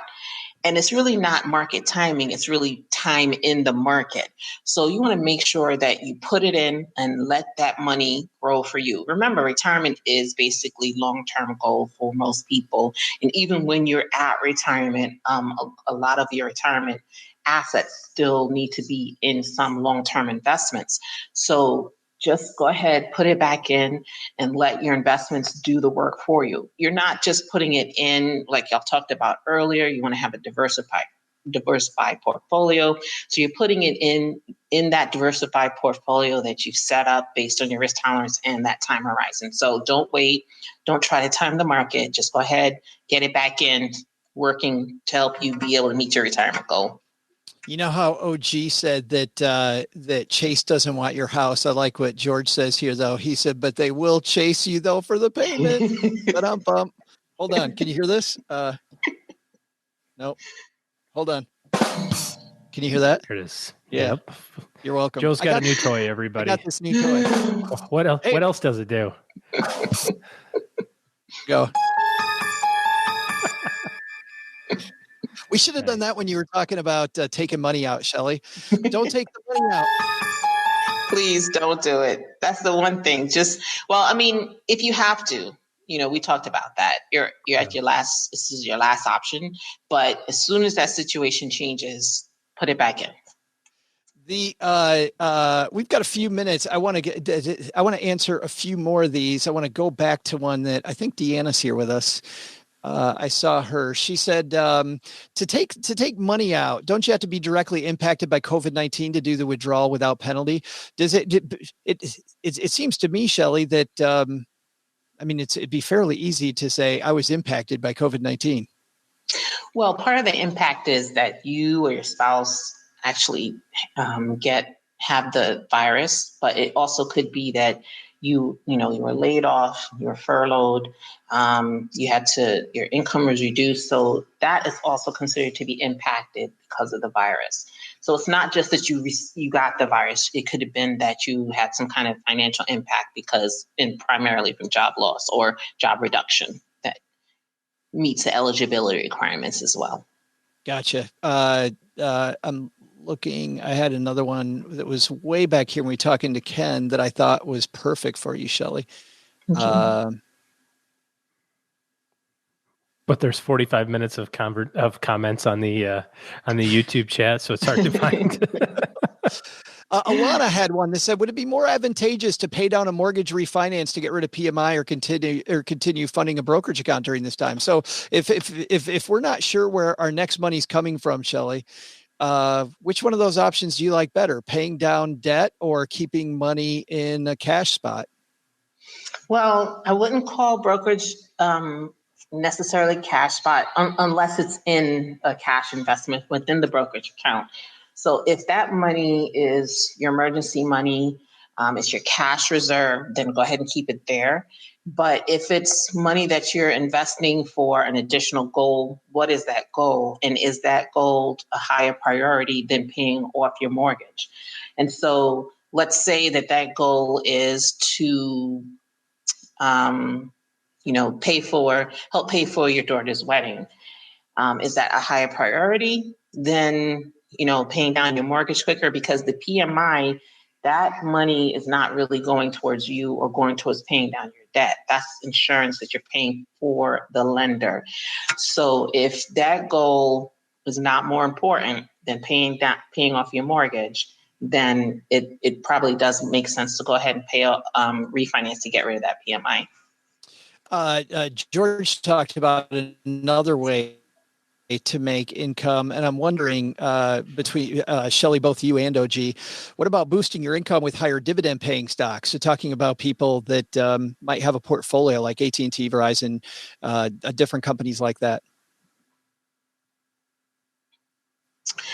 E: And it's really not market timing. It's really time in the market. So you want to make sure that you put it in and let that money grow for you. Remember, retirement is basically long-term goal for most people. And even when you're at retirement, a lot of your retirement assets still need to be in some long-term investments. So just go ahead, put it back in, and let your investments do the work for you. You're not just putting it in, like y'all talked about earlier. You want to have a diversified portfolio. So you're putting it in that diversified portfolio that you've set up based on your risk tolerance and that time horizon. So don't wait. Don't try to time the market. Just go ahead, get it back in, working to help you be able to meet your retirement goal.
B: You know how OG said that Chase doesn't want your house. I like what George says here, though. He said, but they will chase you, though, for the payment. Hold on. Can you hear this? Nope. Hold on. Can you hear that?
C: Here it is.
B: Yeah.
C: Yep.
B: You're welcome.
C: Joe's got a new toy, everybody.
B: I got this new toy.
C: What else?
B: Hey.
C: What else does it do?
B: Go. We should have done that when you were talking about taking money out, Shelly. Don't take the money out.
E: Please don't do it. That's the one thing. If you have to, we talked about that. You're at this is your last option. But as soon as that situation changes, put it back in.
B: We've got a few minutes. I want to answer a few more of these. I want to go back to one that I think Deanna's here with us. I saw her. She said, to take money out, don't you have to be directly impacted by COVID-19 to do the withdrawal without penalty? It seems to me, Shelly, that, it'd be fairly easy to say I was impacted by COVID-19.
E: Well, part of the impact is that you or your spouse actually have the virus, but it also could be that you were laid off, you were furloughed, your income was reduced. So that is also considered to be impacted because of the virus. So it's not just that you got the virus. It could have been that you had some kind of financial impact primarily from job loss or job reduction that meets the eligibility requirements as well.
B: Gotcha. I'm looking, I had another one that was way back here when we were talking to Ken that I thought was perfect for you, Shelly.
C: But there's 45 minutes of comments on the YouTube chat, so it's hard to find.
B: Alana had one that said, would it be more advantageous to pay down a mortgage refinance to get rid of PMI or continue funding a brokerage account during this time? So if we're not sure where our next money's coming from, Shelly, which one of those options do you like better, paying down debt or keeping money in a cash spot?
E: Well, I wouldn't call brokerage necessarily cash spot unless it's in a cash investment within the brokerage account. So if that money is your emergency money, it's your cash reserve, then go ahead and keep it there. But if it's money that you're investing for an additional goal, what is that goal? And is that goal a higher priority than paying off your mortgage? And so let's say that goal is to, help pay for your daughter's wedding. Is that a higher priority than, paying down your mortgage quicker? Because the PMI, that money is not really going towards you or going towards paying down your debt. That's insurance that you're paying for the lender. So if that goal is not more important than paying off your mortgage, then it probably does make sense to go ahead and refinance to get rid of that PMI.
B: George talked about another way to make income, and I'm wondering between Shelly, both you and OG, what about boosting your income with higher dividend-paying stocks? So talking about people that might have a portfolio like AT&T, Verizon, different companies like that.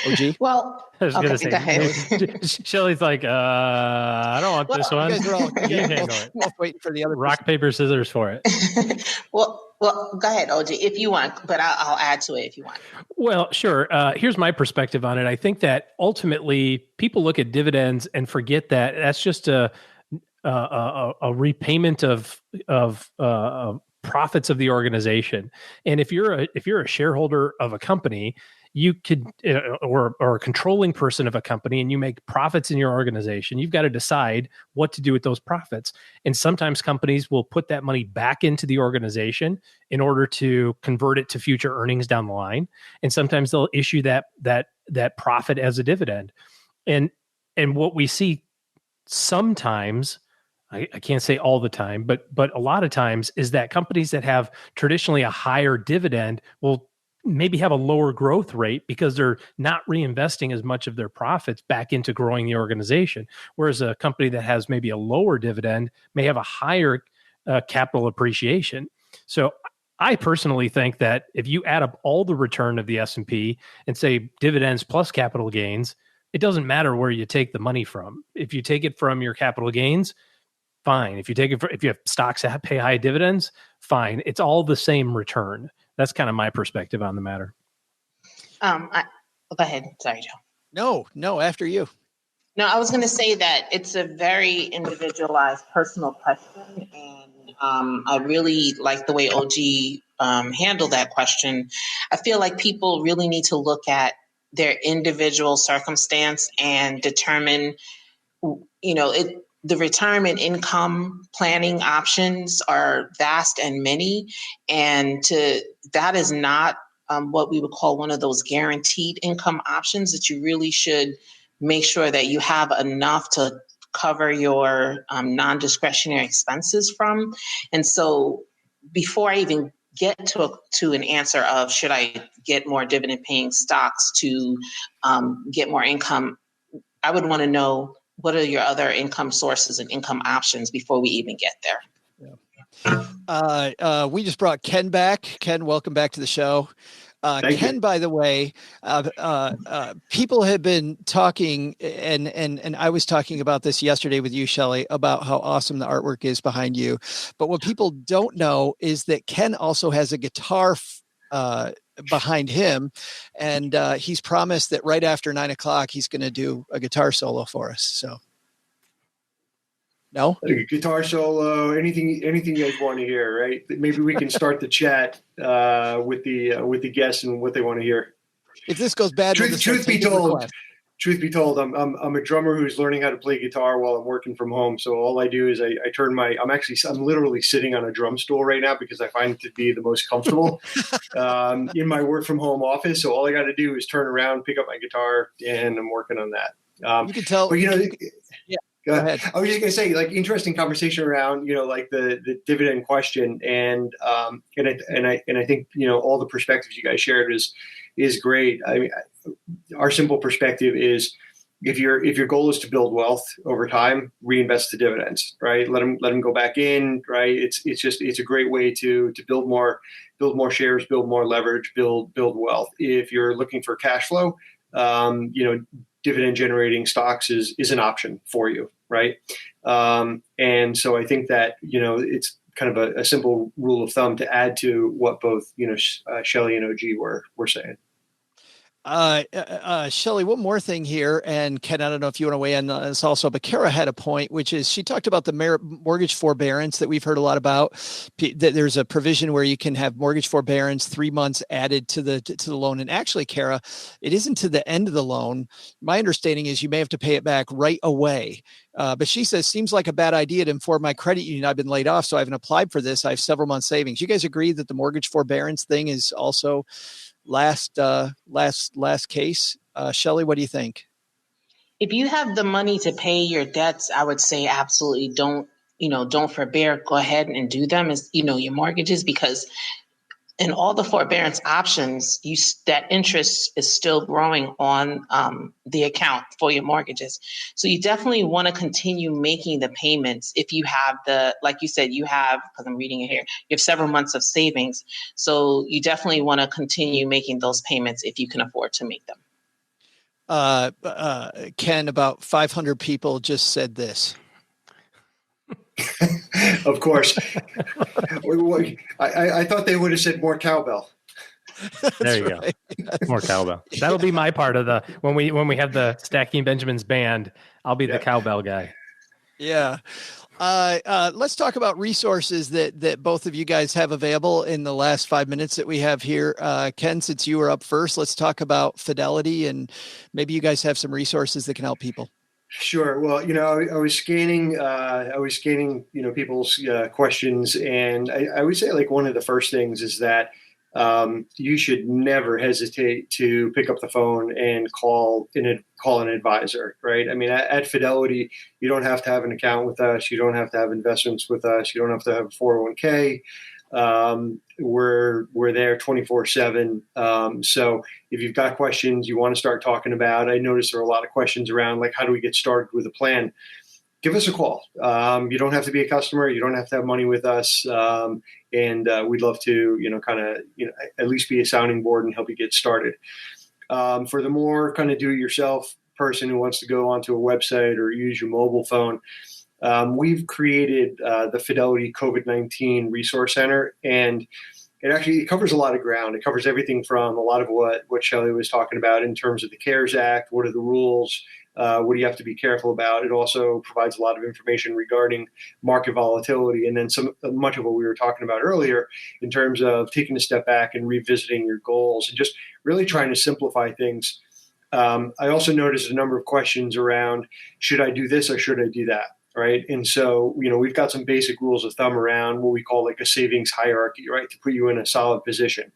B: OG?
E: Well,
C: I was going to say,
E: go ahead.
C: Shelly's like, I don't want this one.
B: You guys are all
C: You handle it.
B: both waiting for the other
C: Rock, paper, scissors for it.
E: Well, go ahead, OG, if you want, but I'll add to it if you want.
C: Well, sure. Here's my perspective on it. I think that ultimately people look at dividends and forget that that's just a repayment of profits of the organization. And if you're a shareholder of a company, you could, or a controlling person of a company, and you make profits in your organization, you've got to decide what to do with those profits. And sometimes companies will put that money back into the organization in order to convert it to future earnings down the line. And sometimes they'll issue that profit as a dividend. And what we see sometimes, I can't say all the time, but a lot of times, is that companies that have traditionally a higher dividend will maybe have a lower growth rate because they're not reinvesting as much of their profits back into growing the organization. Whereas a company that has maybe a lower dividend may have a higher capital appreciation. So I personally think that if you add up all the return of the S&P and say dividends plus capital gains, it doesn't matter where you take the money from. If you take it from your capital gains, fine. If you have stocks that pay high dividends, fine. It's all the same return. That's kind of my perspective on the matter.
E: Go ahead. Sorry, Joe.
B: No, after you.
E: No, I was going to say that it's a very individualized personal question. And I really like the way OG handled that question. I feel like people really need to look at their individual circumstance and determine, the retirement income planning options are vast and many, and that is not what we would call one of those guaranteed income options that you really should make sure that you have enough to cover your non-discretionary expenses from. And so before I even get to an answer of should I get more dividend paying stocks to get more income, I would want to know what are your other income sources and income options before we even get there.
B: Yeah. We just brought Ken back. Ken, welcome back to the show. Ken, you. By the way, people have been talking, and I was talking about this yesterday with you, Shelly, about how awesome the artwork is behind you. But what people don't know is that Ken also has a guitar behind him, and he's promised that right after 9:00 he's going to do a guitar solo for us. So no
D: a guitar solo, anything you guys want to hear, right? Maybe we can start the chat with the guests and what they want to hear.
B: If this goes bad,
D: truth be told, I'm a drummer who's learning how to play guitar while I'm working from home. So all I do is I turn I'm literally sitting on a drum stool right now because I find it to be the most comfortable in my work from home office. So all I got to do is turn around, pick up my guitar, and I'm working on that.
B: You can tell.
D: But
B: yeah.
D: Go ahead. I was just going to say, like, interesting conversation around, like the dividend question, and I think all the perspectives you guys shared is great. I mean, our simple perspective is if your goal is to build wealth over time, reinvest the dividends, right? Let them go back in, right? It's a great way to build more shares, build more leverage, build wealth. If you're looking for cash flow, dividend generating stocks is an option for you, right? And so I think that it's kind of a simple rule of thumb to add to what both Shelly and OG were saying.
B: Shelly, one more thing here, and Ken, I don't know if you want to weigh in on this also, but Kara had a point, which is she talked about the mortgage forbearance that we've heard a lot about. That there's a provision where you can have mortgage forbearance 3 months added to the loan. And actually, Kara, it isn't to the end of the loan. My understanding is you may have to pay it back right away. But she says, seems like a bad idea to inform my credit union I've been laid off, so I haven't applied for this. I have several months savings. You guys agree that the mortgage forbearance thing is also last case? Shelly, what do you think?
E: If you have the money to pay your debts, I would say absolutely don't don't forbear, go ahead and do them as, your mortgages, because in all the forbearance options, that interest is still growing on the account for your mortgages. So you definitely want to continue making the payments if you have like you said, because I'm reading it here, you have several months of savings. So you definitely want to continue making those payments if you can afford to make them.
B: Ken, about 500 people just said this.
D: Of course. I thought they would have said more cowbell.
C: There you go. More cowbell. That'll be my part of when we have the Stacking Benjamins band. I'll be the cowbell guy.
B: Yeah. Let's talk about resources that both of you guys have available in the last 5 minutes that we have here. Ken, since you were up first, let's talk about Fidelity, and maybe you guys have some resources that can help people.
D: Sure. Well, I was scanning, people's questions, and I would say like one of the first things is that you should never hesitate to pick up the phone and call an advisor, right? I mean, at Fidelity, you don't have to have an account with us. You don't have to have investments with us. You don't have to have a 401k. We're there 24/7. So if you've got questions you want to start talking about, I noticed there are a lot of questions around like, how do we get started with a plan? Give us a call. You don't have to be a customer. You don't have to have money with us. And we'd love to, at least be a sounding board and help you get started. For the more kind of do-it-yourself person who wants to go onto a website or use your mobile phone, we've created the Fidelity COVID-19 Resource Center, and it covers a lot of ground. It covers everything from a lot of what Shelly was talking about in terms of the CARES Act. What are the rules? What do you have to be careful about? It also provides a lot of information regarding market volatility, and then much of what we were talking about earlier in terms of taking a step back and revisiting your goals and just really trying to simplify things. I also noticed a number of questions around, should I do this or should I do that? Right. And so, we've got some basic rules of thumb around what we call like a savings hierarchy, right, to put you in a solid position.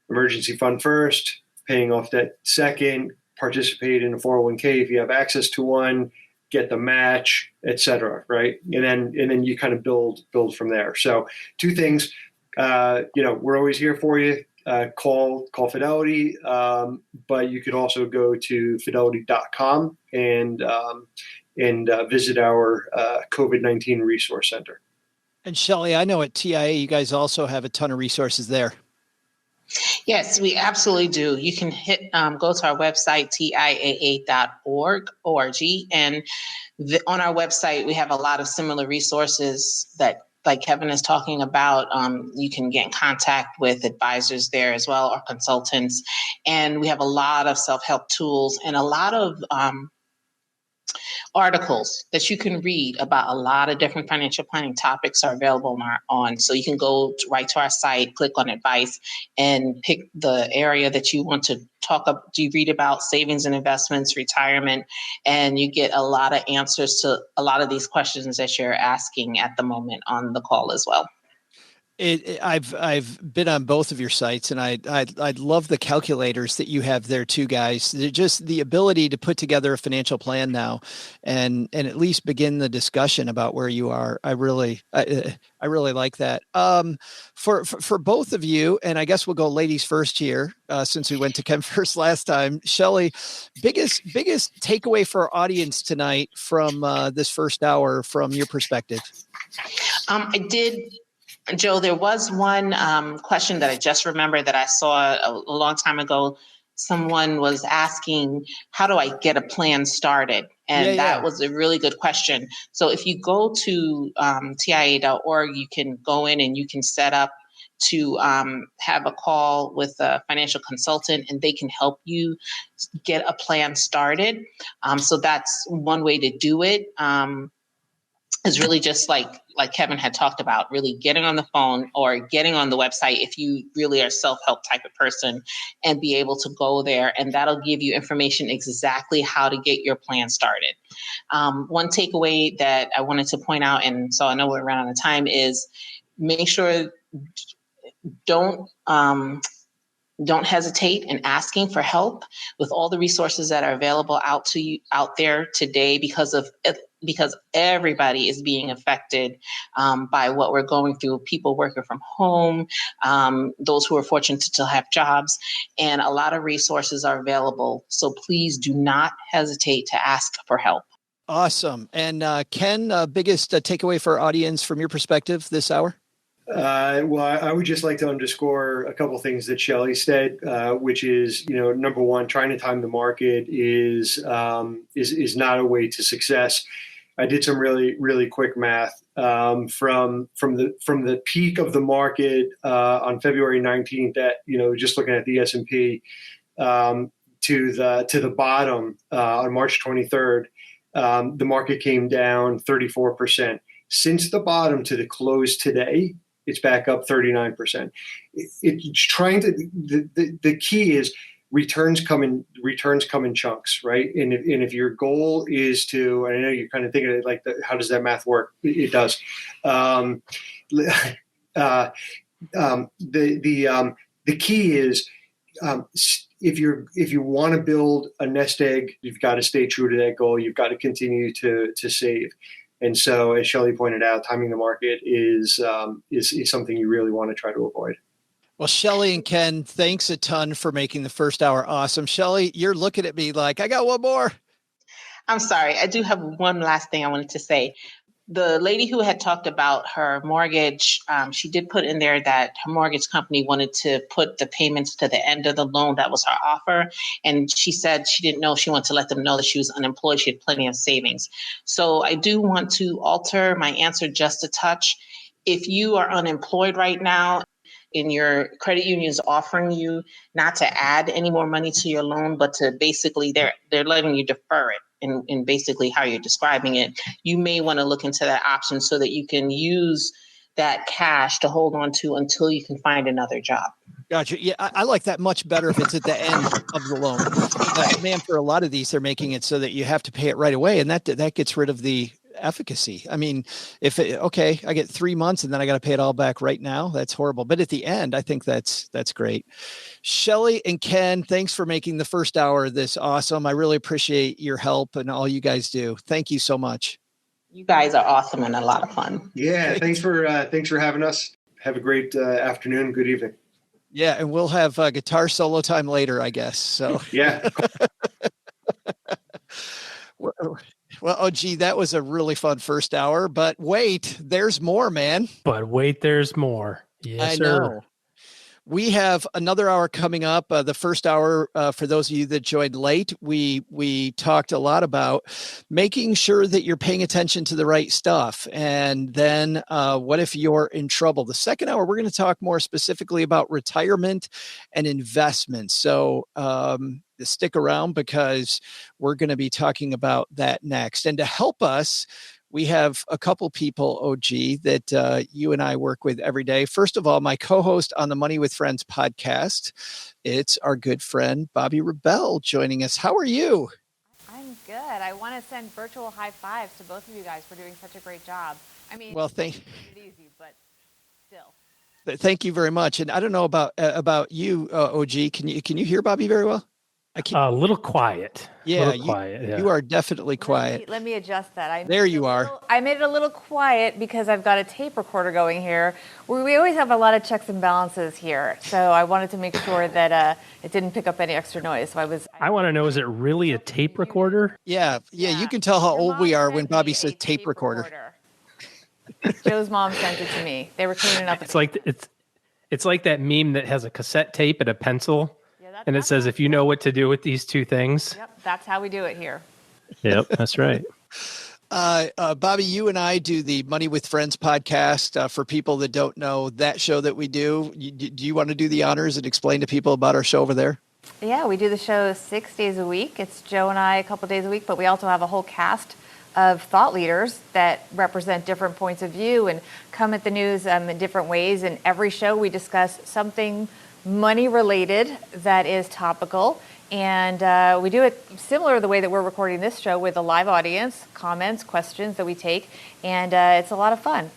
D: Emergency fund first, paying off debt second, participate in a 401k if you have access to one, get the match, et cetera. Right. And then you kind of build from there. So 2 things, we're always here for you. Call Fidelity, but you could also go to fidelity.com and visit our COVID-19 Resource Center.
B: And Shelly, I know at TIAA, you guys also have a ton of resources there.
E: Yes, we absolutely do. You can go to our website, TIAA.org, and on our website, we have a lot of similar resources that, like Kevin is talking about. You can get in contact with advisors there as well, or consultants. And we have a lot of self-help tools and a lot of articles that you can read about a lot of different financial planning topics are available on. So you can go right to our site, click on advice, and pick the area that you want to do you read about savings and investments, retirement, and you get a lot of answers to a lot of these questions that you're asking at the moment on the call as well.
B: I've been on both of your sites, and I love the calculators that you have there too, guys. They're just the ability to put together a financial plan now, and at least begin the discussion about where you are. I really like that. For both of you, and I guess we'll go ladies first here, since we went to Ken first last time. Shelly, biggest takeaway for our audience tonight from this first hour from your perspective.
E: Joe, there was one question that I just remembered that I saw a long time ago. Someone was asking, how do I get a plan started? And that was a really good question. So if you go to TIAA.org, you can go in and you can set up to have a call with a financial consultant, and they can help you get a plan started. So that's one way to do it. Is really just like Kevin had talked about, really getting on the phone or getting on the website if you really are a self-help type of person, and be able to go there, and that'll give you information exactly how to get your plan started. One takeaway that I wanted to point out, and so I know we're running out of time, is make sure don't hesitate in asking for help with all the resources that are available out there today, because of because everybody is being affected by what we're going through. People working from home, those who are fortunate to still have jobs, and a lot of resources are available. So please do not hesitate to ask for help.
B: Awesome. And Ken, biggest takeaway for our audience from your perspective this hour?
D: Well, I would just like to underscore a couple of things that Shelly said, which is, number one, trying to time the market is not a way to success. I did some really, really quick math from the peak of the market on February 19th. That just looking at the S&P to the bottom on March 23rd, the market came down 34%. Since the bottom to the close today, it's back up 39%. It's trying to. The key is returns come in chunks, right? And if your goal is to, and I know you're kind of thinking like, how does that math work? It does. The key is if you want to build a nest egg, you've got to stay true to that goal. You've got to continue to save. And so, as Shelly pointed out, timing the market is something you really want to try to avoid.
B: Well, Shelly and Ken, thanks a ton for making the first hour awesome. Shelly, you're looking at me like, I got one more.
E: I'm sorry. I do have one last thing I wanted to say. The lady who had talked about her mortgage, she did put in there that her mortgage company wanted to put the payments to the end of the loan. That was her offer. And she said she didn't know. She wanted to let them know that she was unemployed. She had plenty of savings. So I do want to alter my answer just a touch. If you are unemployed right now and your credit union is offering you not to add any more money to your loan, but to basically they're letting you defer it. In basically how you're describing it, you may want to look into that option so that you can use that cash to hold on to until you can find another job.
B: Gotcha. Yeah, I like that much better if it's at the end of the loan. Man, for a lot of these, they're making it so that you have to pay it right away, and that gets rid of the efficacy. I mean, I get 3 months and then I got to pay it all back right now. That's horrible. But at the end, I think that's great. Shelly and Ken, thanks for making the first hour this awesome. I really appreciate your help and all you guys do. Thank you so much.
E: You guys are awesome and a lot of fun.
D: Yeah. Thanks for having us. Have a great afternoon. Good evening.
B: Yeah. And we'll have guitar solo time later, I guess. So
D: yeah.
B: Well, oh, gee, that was a really fun first hour. But wait, there's more, man.
C: But wait, there's more. Yes,
B: I know. We have another hour coming up. The first hour, for those of you that joined late, we talked a lot about making sure that you're paying attention to the right stuff. And then what if you're in trouble? The second hour, we're going to talk more specifically about retirement and investments. So stick around because we're going to be talking about that next. And to help us, we have a couple people, OG, that you and I work with every day. First of all, my co-host on the Money with Friends podcast, it's our good friend, Bobbi Rebell, joining us. How are you?
F: I'm good. I want to send virtual high fives to both of you guys for doing such a great job. I mean,
B: well,
F: it's easy, but still.
B: Thank you very much. And I don't know about you, OG. Can you hear Bobbi very well?
C: A little quiet.
B: Yeah,
C: quiet.
B: You are definitely quiet.
F: Let me adjust that.
B: There you are.
F: I made it a little quiet because I've got a tape recorder going here. We always have a lot of checks and balances here, so I wanted to make sure that it didn't pick up any extra noise. So I want
C: to know, is it really a tape recorder?
B: Yeah. You can tell how old we are when Bobbi says tape recorder.
F: Joe's mom sent it to me. They were cleaning up.
C: It's like that meme that has a cassette tape and a pencil. And it says, if you know what to do with these two things.
F: Yep, that's how we do it here.
C: Yep, that's right.
B: Bobbi, you and I do the Money with Friends podcast. For people that don't know that show that we do, do you want to do the honors and explain to people about our show over there?
F: Yeah, we do the show 6 days a week. It's Joe and I a couple days a week, but we also have a whole cast of thought leaders that represent different points of view and come at the news in different ways. And every show we discuss something money related that is topical, and we do it similar to the way that we're recording this show with a live audience, comments, questions that we take, and it's a lot of fun.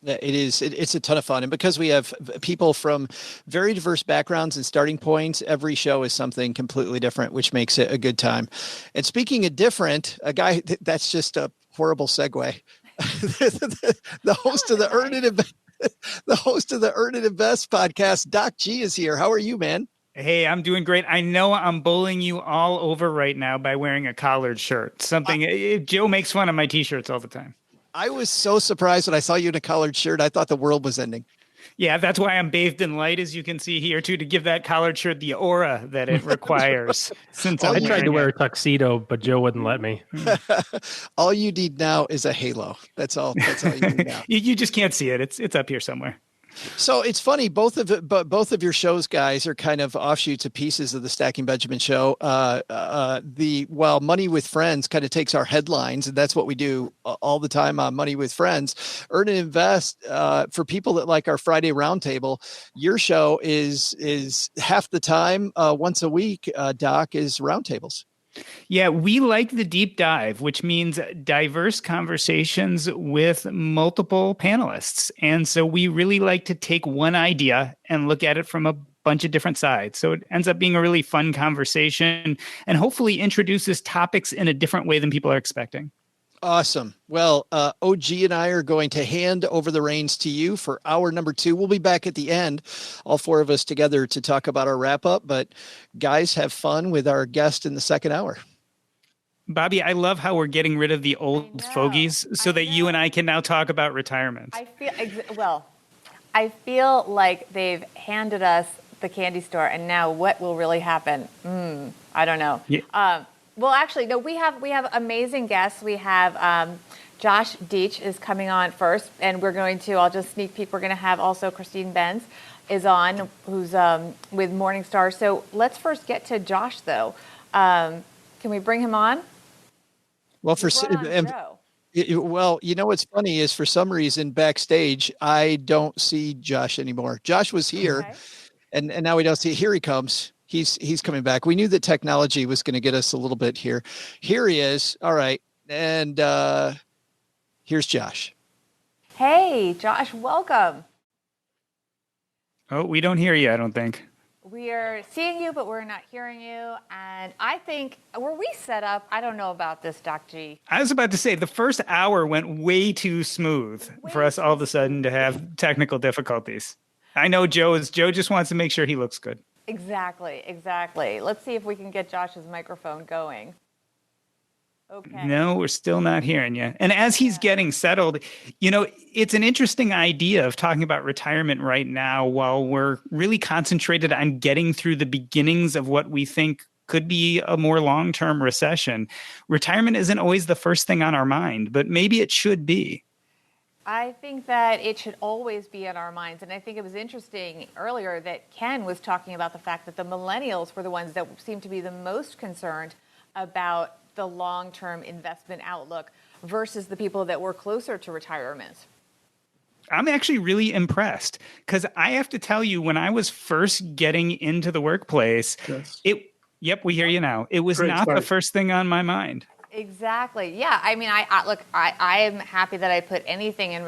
B: Yeah, it is. It's a ton of fun. And because we have people from very diverse backgrounds and starting points, every show is something completely different, which makes it a good time. And speaking of different, a guy that's just horrible segue. The host of the Earn and Invest podcast, Doc G, is here. How are you, man?
G: Hey, I'm doing great. I know I'm bullying you all over right now by wearing a collared shirt. Joe makes fun of my T-shirts all the time.
B: I was so surprised when I saw you in a collared shirt. I thought the world was ending.
G: Yeah, that's why I'm bathed in light, as you can see here, too, to give that collared shirt the aura that it requires.
C: I tried to wear a tuxedo, but Joe wouldn't let me.
B: All you need now is a halo. That's all you need now.
G: You just can't see it. It's up here somewhere.
B: So it's funny, both of your shows, guys, are kind of offshoots of pieces of the Stacking Benjamin show. While Money with Friends kind of takes our headlines, and that's what we do all the time on Money with Friends. Earn and Invest, for people that like our Friday roundtable, your show is half the time, once a week, Doc, is roundtables.
G: Yeah, we like the deep dive, which means diverse conversations with multiple panelists. And so we really like to take one idea and look at it from a bunch of different sides. So it ends up being a really fun conversation and hopefully introduces topics in a different way than people are expecting.
B: Awesome. Well, OG and I are going to hand over the reins to you for hour number 2. We'll be back at the end, all 4 of us together, to talk about our wrap up. But guys, have fun with our guest in the second hour.
G: Bobbi, I love how we're getting rid of the old fogies so that you and I can now talk about retirement.
F: I feel like they've handed us the candy store, and now what will really happen? I don't know. Yeah. Well, actually, no, we have amazing guests. We have Josh Deitch is coming on first, and I'll just sneak peek, we're going to have also Christine Benz is on, who's with Morningstar. So let's first get to Josh, though. Can we bring him on?
B: Well, you know what's funny is, for some reason backstage, I don't see Josh anymore. Josh was here, okay, and now we don't see. Here he comes. He's coming back. We knew that technology was going to get us a little bit here. Here he is. All right. And here's Josh.
F: Hey, Josh, welcome.
G: Oh, we don't hear you, I don't think.
F: We are seeing you, but we're not hearing you. And I think, were we set up? I don't know about this, Doc G.
G: I was about to say, the first hour went way too smooth for us all of a sudden to have technical difficulties. I know Joe just wants to make sure he looks good.
F: Exactly. Let's see if we can get Josh's microphone going. Okay.
G: No, we're still not hearing you. And as he's getting settled, it's an interesting idea of talking about retirement right now while we're really concentrated on getting through the beginnings of what we think could be a more long-term recession. Retirement isn't always the first thing on our mind, but maybe it should be.
F: I think that it should always be in our minds. And I think it was interesting earlier that Ken was talking about the fact that the millennials were the ones that seem to be the most concerned about the long-term investment outlook versus the people that were closer to retirement.
G: I'm actually really impressed because I have to tell you, when I was first getting into the workplace, yes. We hear you now. It was not the first thing on my mind.
F: Exactly. Yeah. I mean, I am happy that I put anything in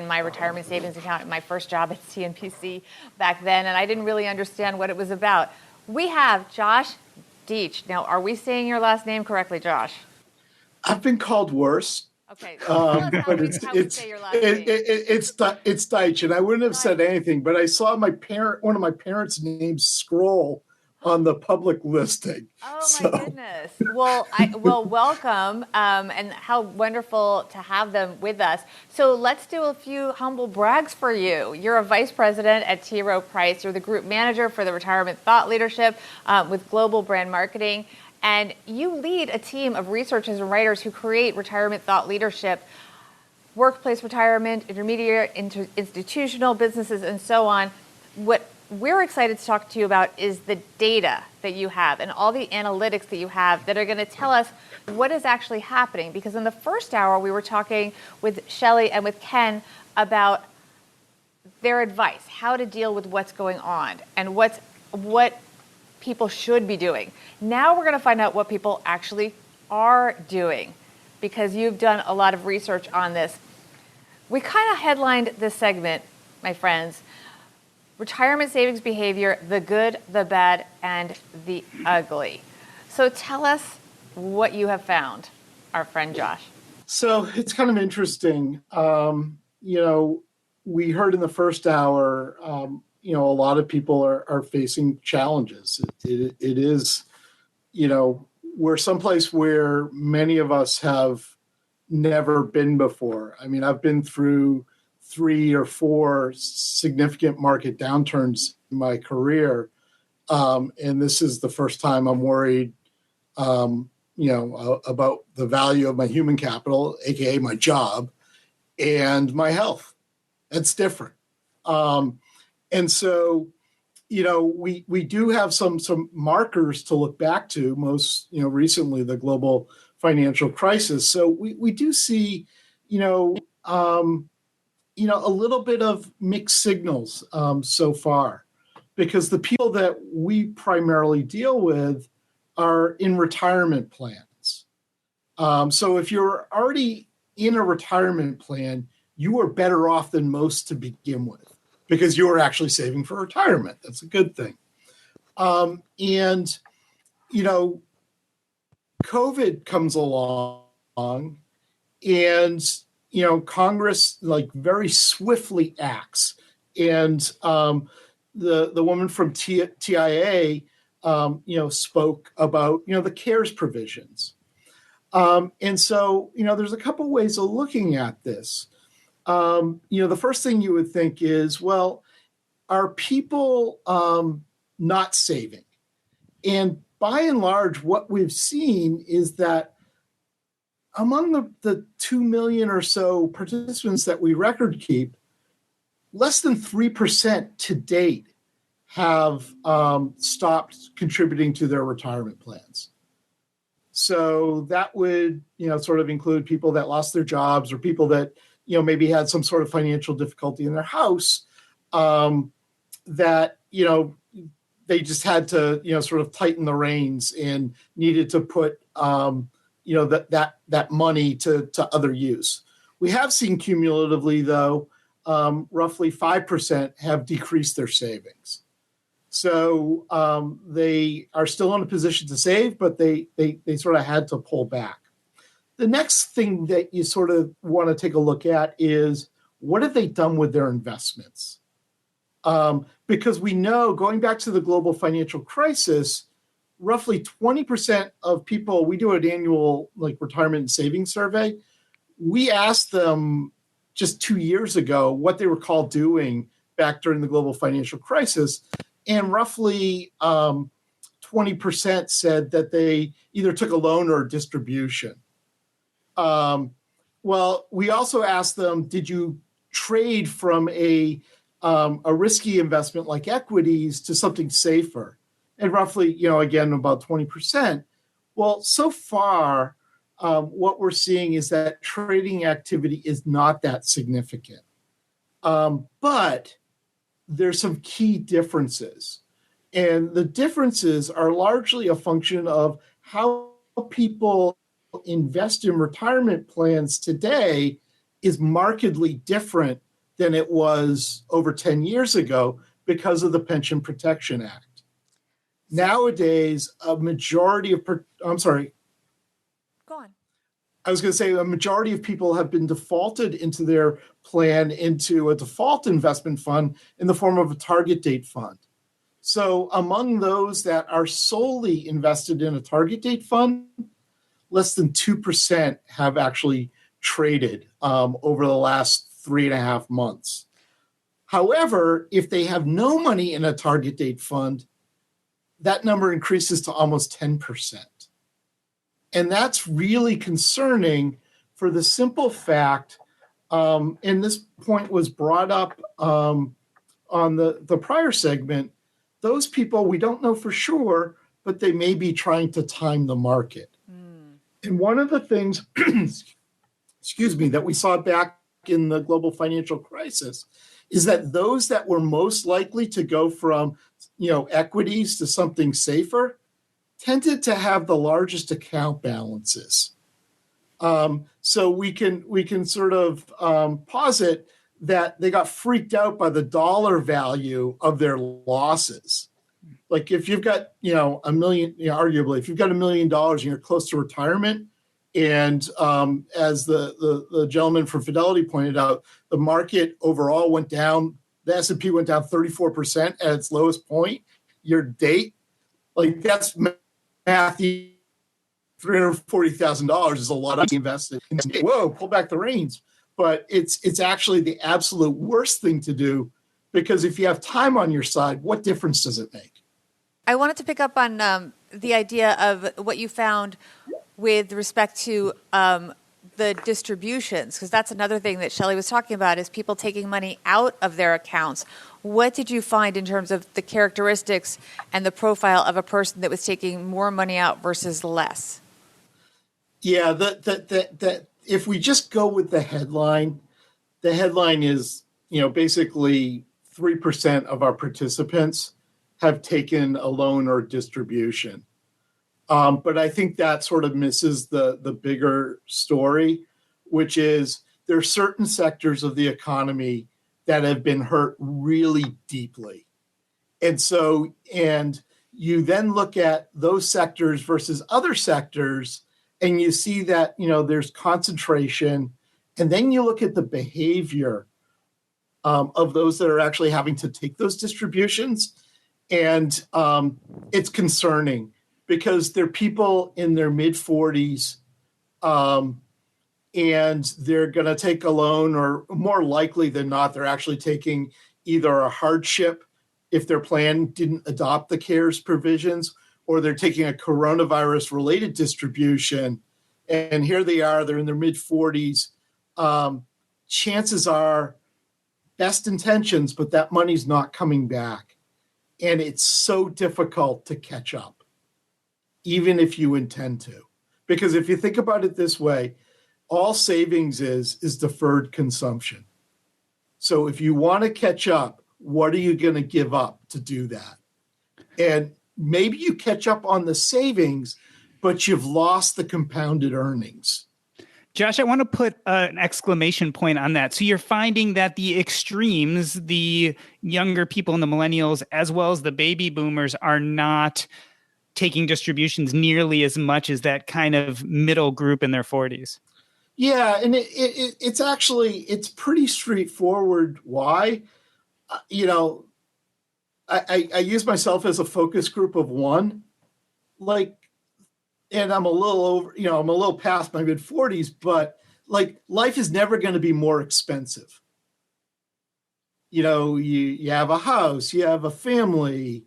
F: my retirement savings account at my first job at CNBC back then, and I didn't really understand what it was about. We have Josh Deitch. Now, are we saying your last name correctly, Josh?
H: I've been called worse.
F: Okay.
H: But it's Deitch, and I wouldn't have said anything, but I saw one of my parents' names scroll on the public listing.
F: Oh my goodness. Well, welcome, and how wonderful to have them with us. So let's do a few humble brags for you. You're a vice president at T.Rowe Price. You're the group manager for the retirement thought leadership with global brand marketing. And you lead a team of researchers and writers who create retirement thought leadership, workplace retirement, intermediate, institutional businesses, and so on. What we're excited to talk to you about is the data that you have and all the analytics that you have that are going to tell us what is actually happening. Because in the first hour, we were talking with Shelly and with Ken about their advice, how to deal with what's going on and what people should be doing. Now we're going to find out what people actually are doing, because you've done a lot of research on this. We kind of headlined this segment, my friends, retirement savings behavior, the good, the bad, and the ugly. So tell us what you have found, our friend Josh.
H: So it's kind of interesting. We heard in the first hour, a lot of people are facing challenges. It is, we're someplace where many of us have never been before. I mean, I've been through 3 or 4 significant market downturns in my career. And this is the first time I'm worried, about the value of my human capital, AKA my job, and my health. That's different. And so, we do have some markers to look back to, most, recently the global financial crisis. So we do see, a little bit of mixed signals so far, because the people that we primarily deal with are in retirement plans. So if you're already in a retirement plan, you are better off than most to begin with, because you are actually saving for retirement. That's a good thing. COVID comes along, and Congress very swiftly acts, and the woman from TIAA spoke about the CARES provisions, and so there's a couple ways of looking at this. The first thing you would think is, well, are people not saving? And by and large, what we've seen is that among the 2 million or so participants that we record keep, less than 3% to date have stopped contributing to their retirement plans. So that would, sort of include people that lost their jobs, or people that, maybe had some sort of financial difficulty in their house, that, they just had to, sort of tighten the reins and needed to put, that money to other use. We have seen cumulatively, though, roughly 5% have decreased their savings. So they are still in a position to save, but they sort of had to pull back. The next thing that you sort of want to take a look at is, what have they done with their investments? Because we know, going back to the global financial crisis, roughly 20% of people, we do an annual retirement and savings survey. We asked them just 2 years ago what they recall doing back during the global financial crisis. And roughly 20% said that they either took a loan or a distribution. Well, we also asked them, did you trade from a risky investment like equities to something safer? And roughly, again, about 20%. Well, so far, what we're seeing is that trading activity is not that significant. But there's some key differences. And the differences are largely a function of how people invest in retirement plans today is markedly different than it was over 10 years ago because of the Pension Protection Act. Nowadays, a majority of,
F: Go on.
H: I was going to say a majority of people have been defaulted into their plan into a default investment fund in the form of a target date fund. So among those that are solely invested in a target date fund, less than 2% have actually traded over the last 3.5 months. However, if they have no money in a target date fund, that number increases to almost 10%. And that's really concerning for the simple fact, and this point was brought up on the prior segment, those people, we don't know for sure, but they may be trying to time the market. And one of the things, that we saw back in the global financial crisis is that those that were most likely to go from, equities to something safer tended to have the largest account balances. So we can sort of posit that they got freaked out by the dollar value of their losses. Like if you've got, $1 million, arguably, if you've got $1 million and you're close to retirement And as the gentleman from Fidelity pointed out, the market overall went down. The S&P went down 34% at its lowest point year to date. Like, that's math. $340,000 is a lot of invested. Whoa, pull back the reins. But it's actually the absolute worst thing to do, because if you have time on your side, what difference does it make?
F: I wanted to pick up on the idea of what you found with respect to the distributions, because that's another thing that Shelly was talking about, is people taking money out of their accounts. What did you find in terms of the characteristics and the profile of a person that was taking more money out versus less?
H: Yeah, that if we just go with the headline is, basically 3% of our participants have taken a loan or distribution. But I think that sort of misses the bigger story, which is there are certain sectors of the economy that have been hurt really deeply. And you then look at those sectors versus other sectors, and you see that, there's concentration. And then you look at the behavior of those that are actually having to take those distributions. And it's concerning, because they're people in their mid-40s, and they're going to take a loan, or more likely than not, they're actually taking either a hardship if their plan didn't adopt the CARES provisions, or they're taking a coronavirus-related distribution. And here they are, they're in their mid-40s. Chances are, best intentions, but that money's not coming back. And it's so difficult to catch up, even if you intend to. Because if you think about it this way, all savings is deferred consumption. So if you want to catch up, what are you going to give up to do that? And maybe you catch up on the savings, but you've lost the compounded earnings.
G: Josh, I want to put an exclamation point on that. So you're finding that the extremes, the younger people and the millennials, as well as the baby boomers, are not taking distributions nearly as much as that kind of middle group in their 40s.
H: Yeah, and it's pretty straightforward why. I use myself as a focus group of one, and I'm a little over, I'm a little past my mid-40s, but life is never going to be more expensive. You have a house, you have a family,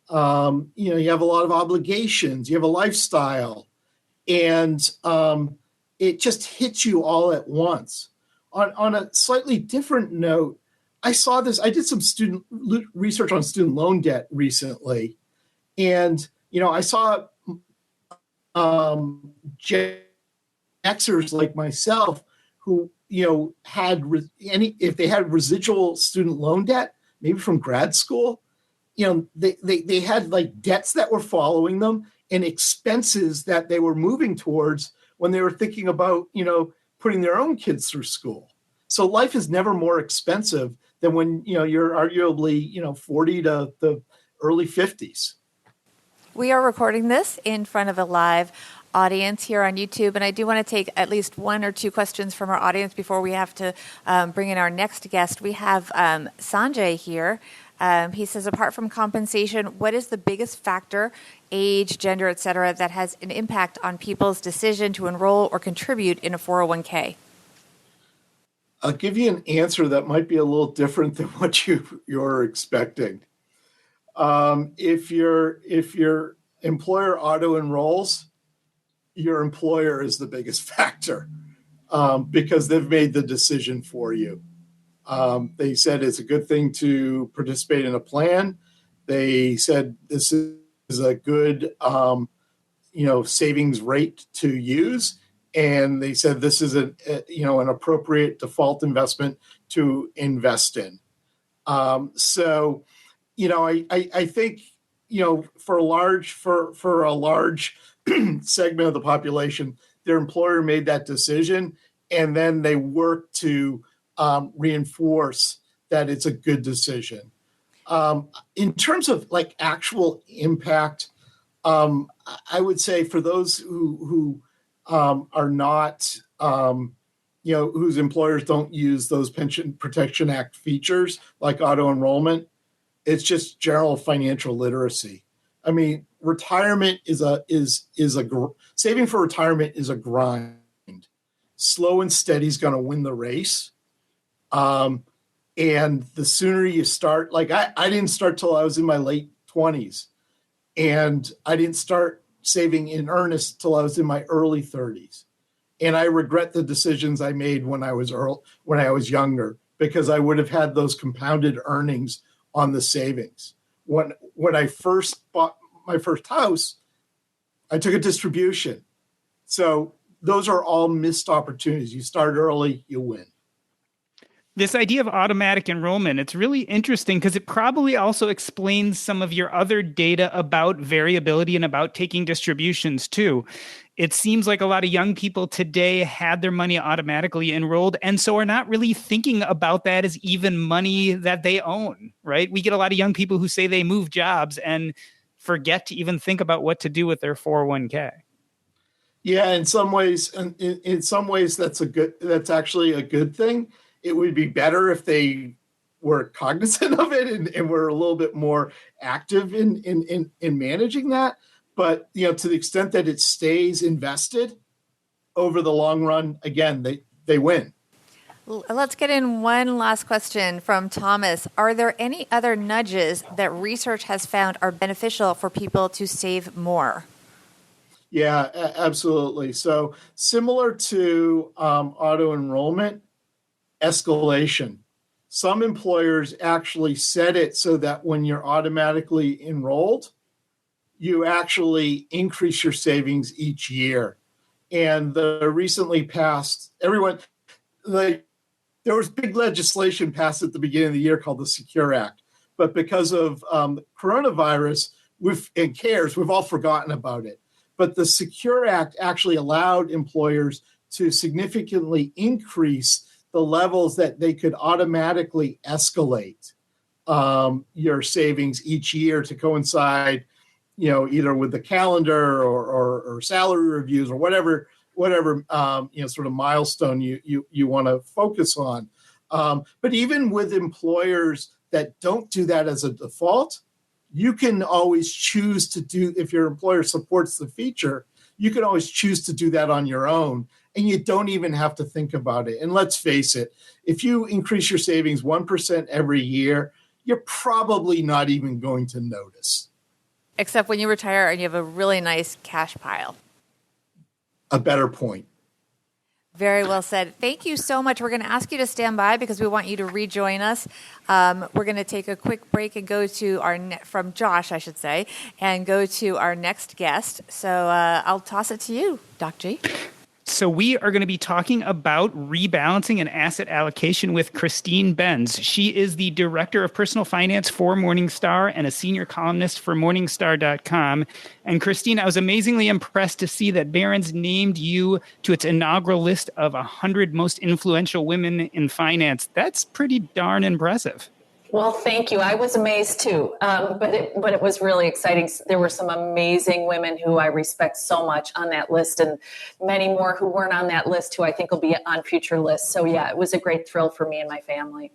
H: you have a lot of obligations, you have a lifestyle, and it just hits you all at once. On a slightly different note, I saw this. I did some student research on student loan debt recently, and I saw Gen Xers like myself who had if they had residual student loan debt, maybe from grad school, they had debts that were following them and expenses that they were moving towards when they were thinking about putting their own kids through school. So life is never more expensive than when you're arguably 40 to the early 50s.
F: We are recording this in front of a live audience here on YouTube, and I do want to take at least one or two questions from our audience before we have to bring in our next guest. We have Sanjay here. He says, apart from compensation, what is the biggest factor, age, gender, et cetera, that has an impact on people's decision to enroll or contribute in a 401k?
H: I'll give you an answer that might be a little different than what you're expecting. If your employer auto enrolls, your employer is the biggest factor because they've made the decision for you. They said it's a good thing to participate in a plan. They said this is a good savings rate to use. And they said this is an appropriate default investment to invest in. I think for a large segment of the population, their employer made that decision, and then they work to reinforce that it's a good decision. In terms of actual impact, I would say for those who are not, whose employers don't use those Pension Protection Act features like auto enrollment. It's just general financial literacy. I mean, retirement saving for retirement is a grind. Slow and steady is going to win the race. And the sooner you start, like I didn't start till I was in my late 20s, and I didn't start saving in earnest till I was in my early 30s. And I regret the decisions I made when I was younger, because I would have had those compounded earnings on the savings. When I first bought my first house, I took a distribution. So those are all missed opportunities. You start early, you win.
G: This idea of automatic enrollment, it's really interesting because it probably also explains some of your other data about variability and about taking distributions too. It seems like a lot of young people today had their money automatically enrolled and so are not really thinking about that as even money that they own, right? We get a lot of young people who say they move jobs and forget to even think about what to do with their 401k.
H: Yeah, in some ways that's actually a good thing. It would be better if they were cognizant of it and were a little bit more active in managing that. But, to the extent that it stays invested over the long run, again, they win.
F: Let's get in one last question from Thomas. Are there any other nudges that research has found are beneficial for people to save more?
H: Yeah, absolutely. So similar to auto enrollment, escalation. Some employers actually set it so that when you're automatically enrolled, you actually increase your savings each year. And the recently passed, there was big legislation passed at the beginning of the year called the Secure Act. But because of coronavirus and CARES, we've all forgotten about it. But the Secure Act actually allowed employers to significantly increase the levels that they could automatically escalate your savings each year to coincide, either with the calendar or salary reviews or whatever sort of milestone you want to focus on. But even with employers that don't do that as a default, you can always choose to do, if your employer supports the feature, you can always choose to do that on your own. And you don't even have to think about it. And let's face it, if you increase your savings 1% every year, you're probably not even going to notice.
F: Except when you retire and you have a really nice cash pile.
H: A better point.
F: Very well said. Thank you so much. We're going to ask you to stand by because we want you to rejoin us. We're going to take a quick break and go to from Josh, I should say, and go to our next guest. So I'll toss it to you, Doc G.
G: So we are going to be talking about rebalancing and asset allocation with Christine Benz. She is the Director of Personal Finance for Morningstar and a senior columnist for Morningstar.com. And Christine, I was amazingly impressed to see that Barron's named you to its inaugural list of 100 most influential women in finance. That's pretty darn impressive.
I: Well, thank you. I was amazed too, but it was really exciting. There were some amazing women who I respect so much on that list, and many more who weren't on that list who I think will be on future lists. So yeah, it was a great thrill for me and my family.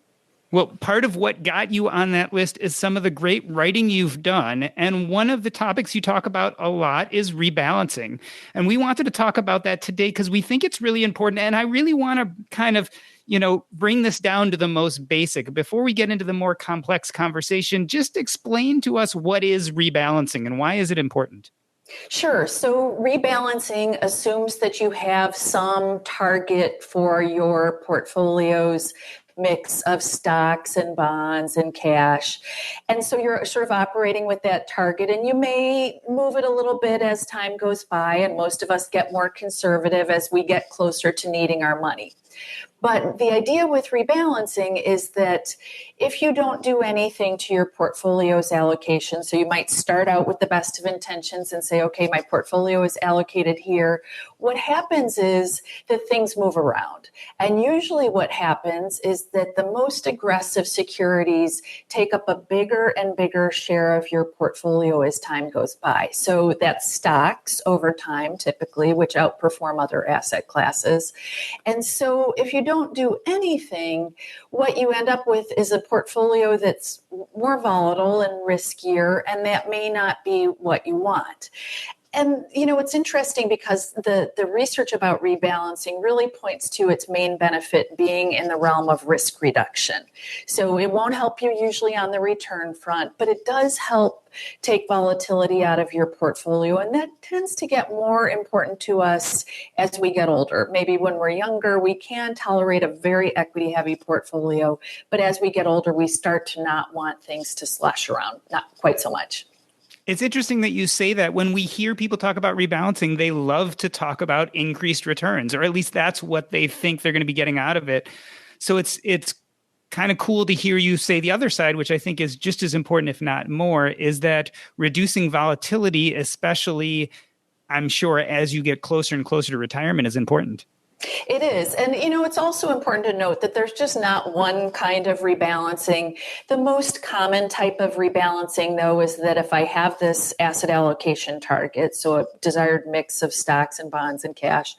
G: Well, part of what got you on that list is some of the great writing you've done. And one of the topics you talk about a lot is rebalancing. And we wanted to talk about that today because we think it's really important. And I really want to kind of, bring this down to the most basic. Before we get into the more complex conversation, just explain to us what is rebalancing and why is it important?
I: Sure. So rebalancing assumes that you have some target for your portfolio's mix of stocks and bonds and cash. And so you're sort of operating with that target, and you may move it a little bit as time goes by. And most of us get more conservative as we get closer to needing our money. But the idea with rebalancing is that if you don't do anything to your portfolio's allocation, so you might start out with the best of intentions and say, okay, my portfolio is allocated here. What happens is that things move around. And usually what happens is that the most aggressive securities take up a bigger and bigger share of your portfolio as time goes by. So that's stocks over time, typically, which outperform other asset classes. And so if you don't do anything, what you end up with is a portfolio that's more volatile and riskier, and that may not be what you want. And, it's interesting because the research about rebalancing really points to its main benefit being in the realm of risk reduction. So it won't help you usually on the return front, but it does help take volatility out of your portfolio. And that tends to get more important to us as we get older. Maybe when we're younger, we can tolerate a very equity-heavy portfolio. But as we get older, we start to not want things to slosh around, not quite so much.
G: It's interesting that you say that. When we hear people talk about rebalancing, they love to talk about increased returns, or at least that's what they think they're going to be getting out of it. So it's kind of cool to hear you say the other side, which I think is just as important, if not more, is that reducing volatility, especially, I'm sure, as you get closer and closer to retirement, is important.
I: It is. And, it's also important to note that there's just not one kind of rebalancing. The most common type of rebalancing, though, is that if I have this asset allocation target, so a desired mix of stocks and bonds and cash,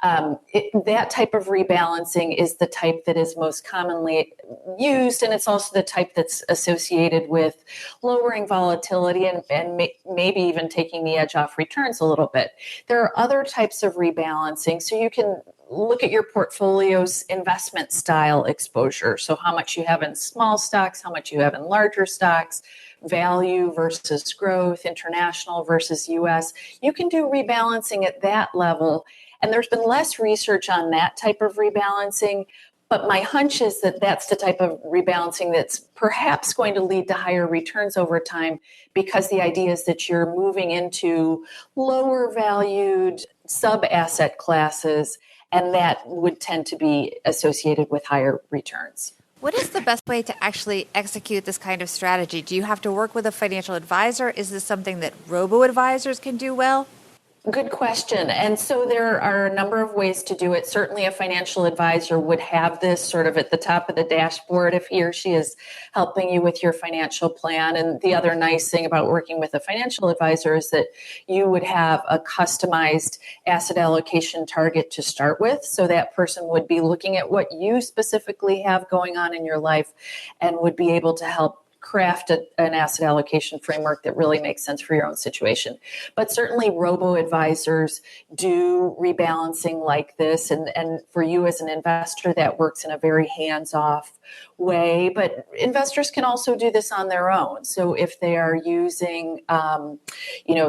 I: that type of rebalancing is the type that is most commonly used. And it's also the type that's associated with lowering volatility and maybe even taking the edge off returns a little bit. There are other types of rebalancing. So you can look at your portfolio's investment style exposure. So how much you have in small stocks, how much you have in larger stocks, value versus growth, international versus US. You can do rebalancing at that level. And there's been less research on that type of rebalancing. But my hunch is that that's the type of rebalancing that's perhaps going to lead to higher returns over time, because the idea is that you're moving into lower valued sub-asset classes, and that would tend to be associated with higher returns.
F: What is the best way to actually execute this kind of strategy? Do you have to work with a financial advisor? Is this something that robo-advisors can do well?
I: Good question. And so there are a number of ways to do it. Certainly a financial advisor would have this sort of at the top of the dashboard if he or she is helping you with your financial plan. And the other nice thing about working with a financial advisor is that you would have a customized asset allocation target to start with. So that person would be looking at what you specifically have going on in your life and would be able to help craft an asset allocation framework that really makes sense for your own situation. But certainly robo-advisors do rebalancing like this. And for you as an investor, that works in a very hands-off way. But investors can also do this on their own. So if they are using,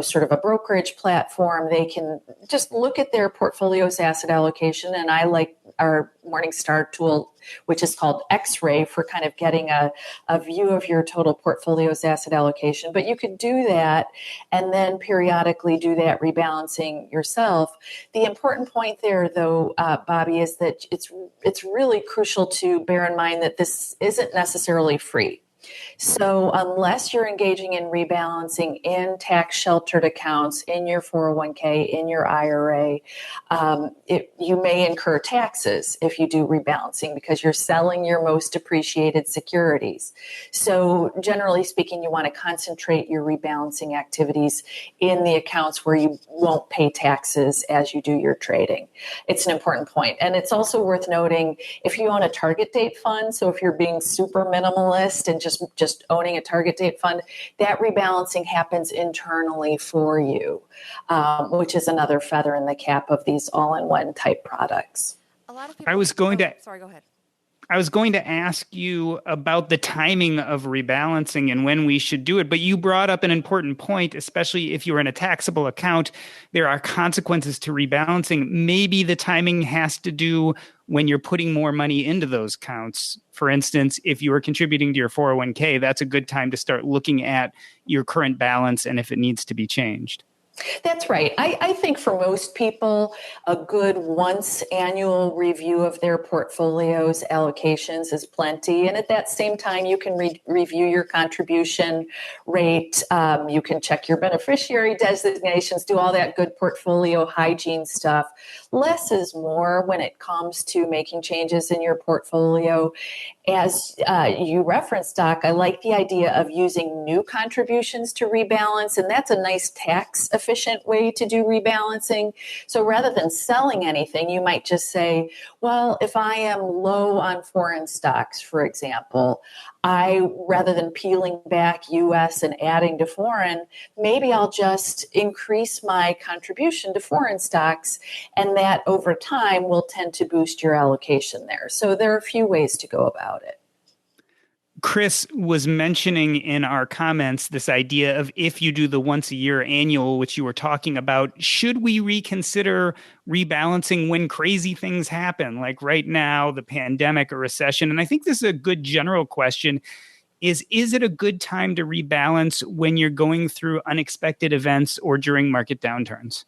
I: sort of a brokerage platform, they can just look at their portfolio's asset allocation. And I like our Morningstar tool, which is called X-Ray, for kind of getting a view of your total portfolio's asset allocation. But you could do that and then periodically do that rebalancing yourself. The important point there, though, Bobbi, is that it's really crucial to bear in mind that this isn't necessarily free. So unless you're engaging in rebalancing in tax-sheltered accounts, in your 401k, in your IRA, you may incur taxes if you do rebalancing because you're selling your most appreciated securities. So generally speaking, you want to concentrate your rebalancing activities in the accounts where you won't pay taxes as you do your trading. It's an important point. And it's also worth noting, if you own a target date fund, so if you're being super minimalist and just owning a target date fund, that rebalancing happens internally for you, which is another feather in the cap of these all-in-one type products.
F: A lot of people. Sorry, go ahead.
G: I was going to ask you about the timing of rebalancing and when we should do it, but you brought up an important point, especially if you're in a taxable account. There are consequences to rebalancing. Maybe the timing has to do when you're putting more money into those accounts. For instance, if you are contributing to your 401k, that's a good time to start looking at your current balance and if it needs to be changed.
I: That's right. I think for most people, a good once annual review of their portfolio's allocations is plenty. And at that same time, you can review your contribution rate. You can check your beneficiary designations, do all that good portfolio hygiene stuff. Less is more when it comes to making changes in your portfolio. As you referenced, Doc, I like the idea of using new contributions to rebalance, and that's a nice tax efficient way to do rebalancing. So rather than selling anything, you might just say, well, if I am low on foreign stocks, for example, rather than peeling back US and adding to foreign, maybe I'll just increase my contribution to foreign stocks, and that over time will tend to boost your allocation there. So there are a few ways to go about it.
G: Chris was mentioning in our comments this idea of if you do the once a year annual, which you were talking about, should we reconsider rebalancing when crazy things happen, like right now, the pandemic or recession? And I think this is a good general question. Is it a good time to rebalance when you're going through unexpected events or during market downturns?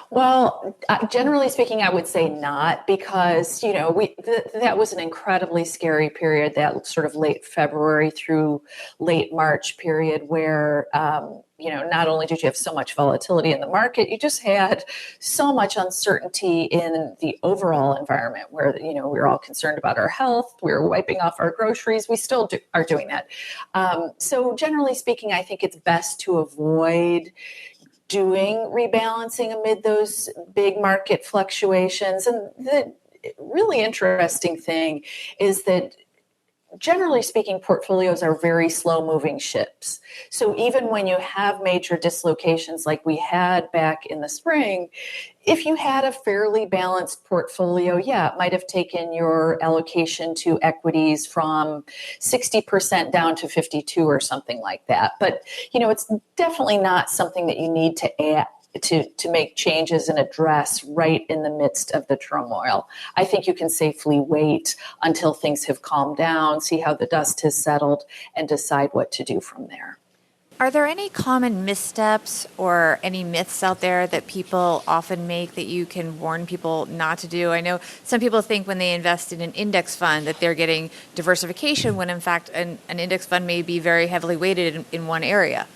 I: Well, generally speaking, I would say not, because, that was an incredibly scary period, that sort of late February through late March period where, not only did you have so much volatility in the market, you just had so much uncertainty in the overall environment where, we were all concerned about our health. We were wiping off our groceries. We still are doing that. So generally speaking, I think it's best to avoid doing rebalancing amid those big market fluctuations. And the really interesting thing is that generally speaking, portfolios are very slow moving ships. So even when you have major dislocations like we had back in the spring, if you had a fairly balanced portfolio, it might have taken your allocation to equities from 60% down to 52 or something like that. But, it's definitely not something that you need to add to make changes and address right in the midst of the turmoil. I think you can safely wait until things have calmed down, see how the dust has settled, and decide what to do from there.
F: Are there any common missteps or any myths out there that people often make that you can warn people not to do? I know some people think when they invest in an index fund that they're getting diversification when in fact an index fund may be very heavily weighted in one area.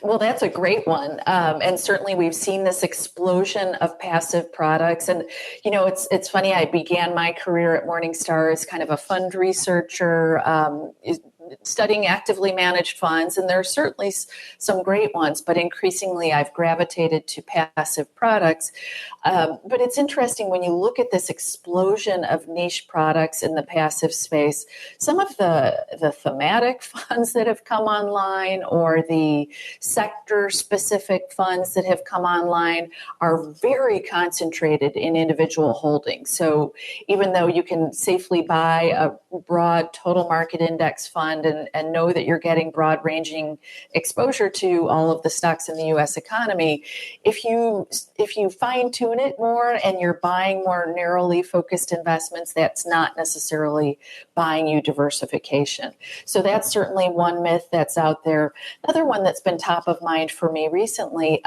I: Well, that's a great one. And certainly we've seen this explosion of passive products. And, it's funny, I began my career at Morningstar as kind of a fund researcher, studying actively managed funds, and there are certainly some great ones, but increasingly I've gravitated to passive products. But it's interesting when you look at this explosion of niche products in the passive space, some of the thematic funds that have come online or the sector-specific funds that have come online are very concentrated in individual holdings. So even though you can safely buy a broad total market index fund and know that you're getting broad ranging exposure to all of the stocks in the U.S. economy, if you fine tune it more and you're buying more narrowly focused investments, that's not necessarily buying you diversification. So that's certainly one myth that's out there. Another one that's been top of mind for me recently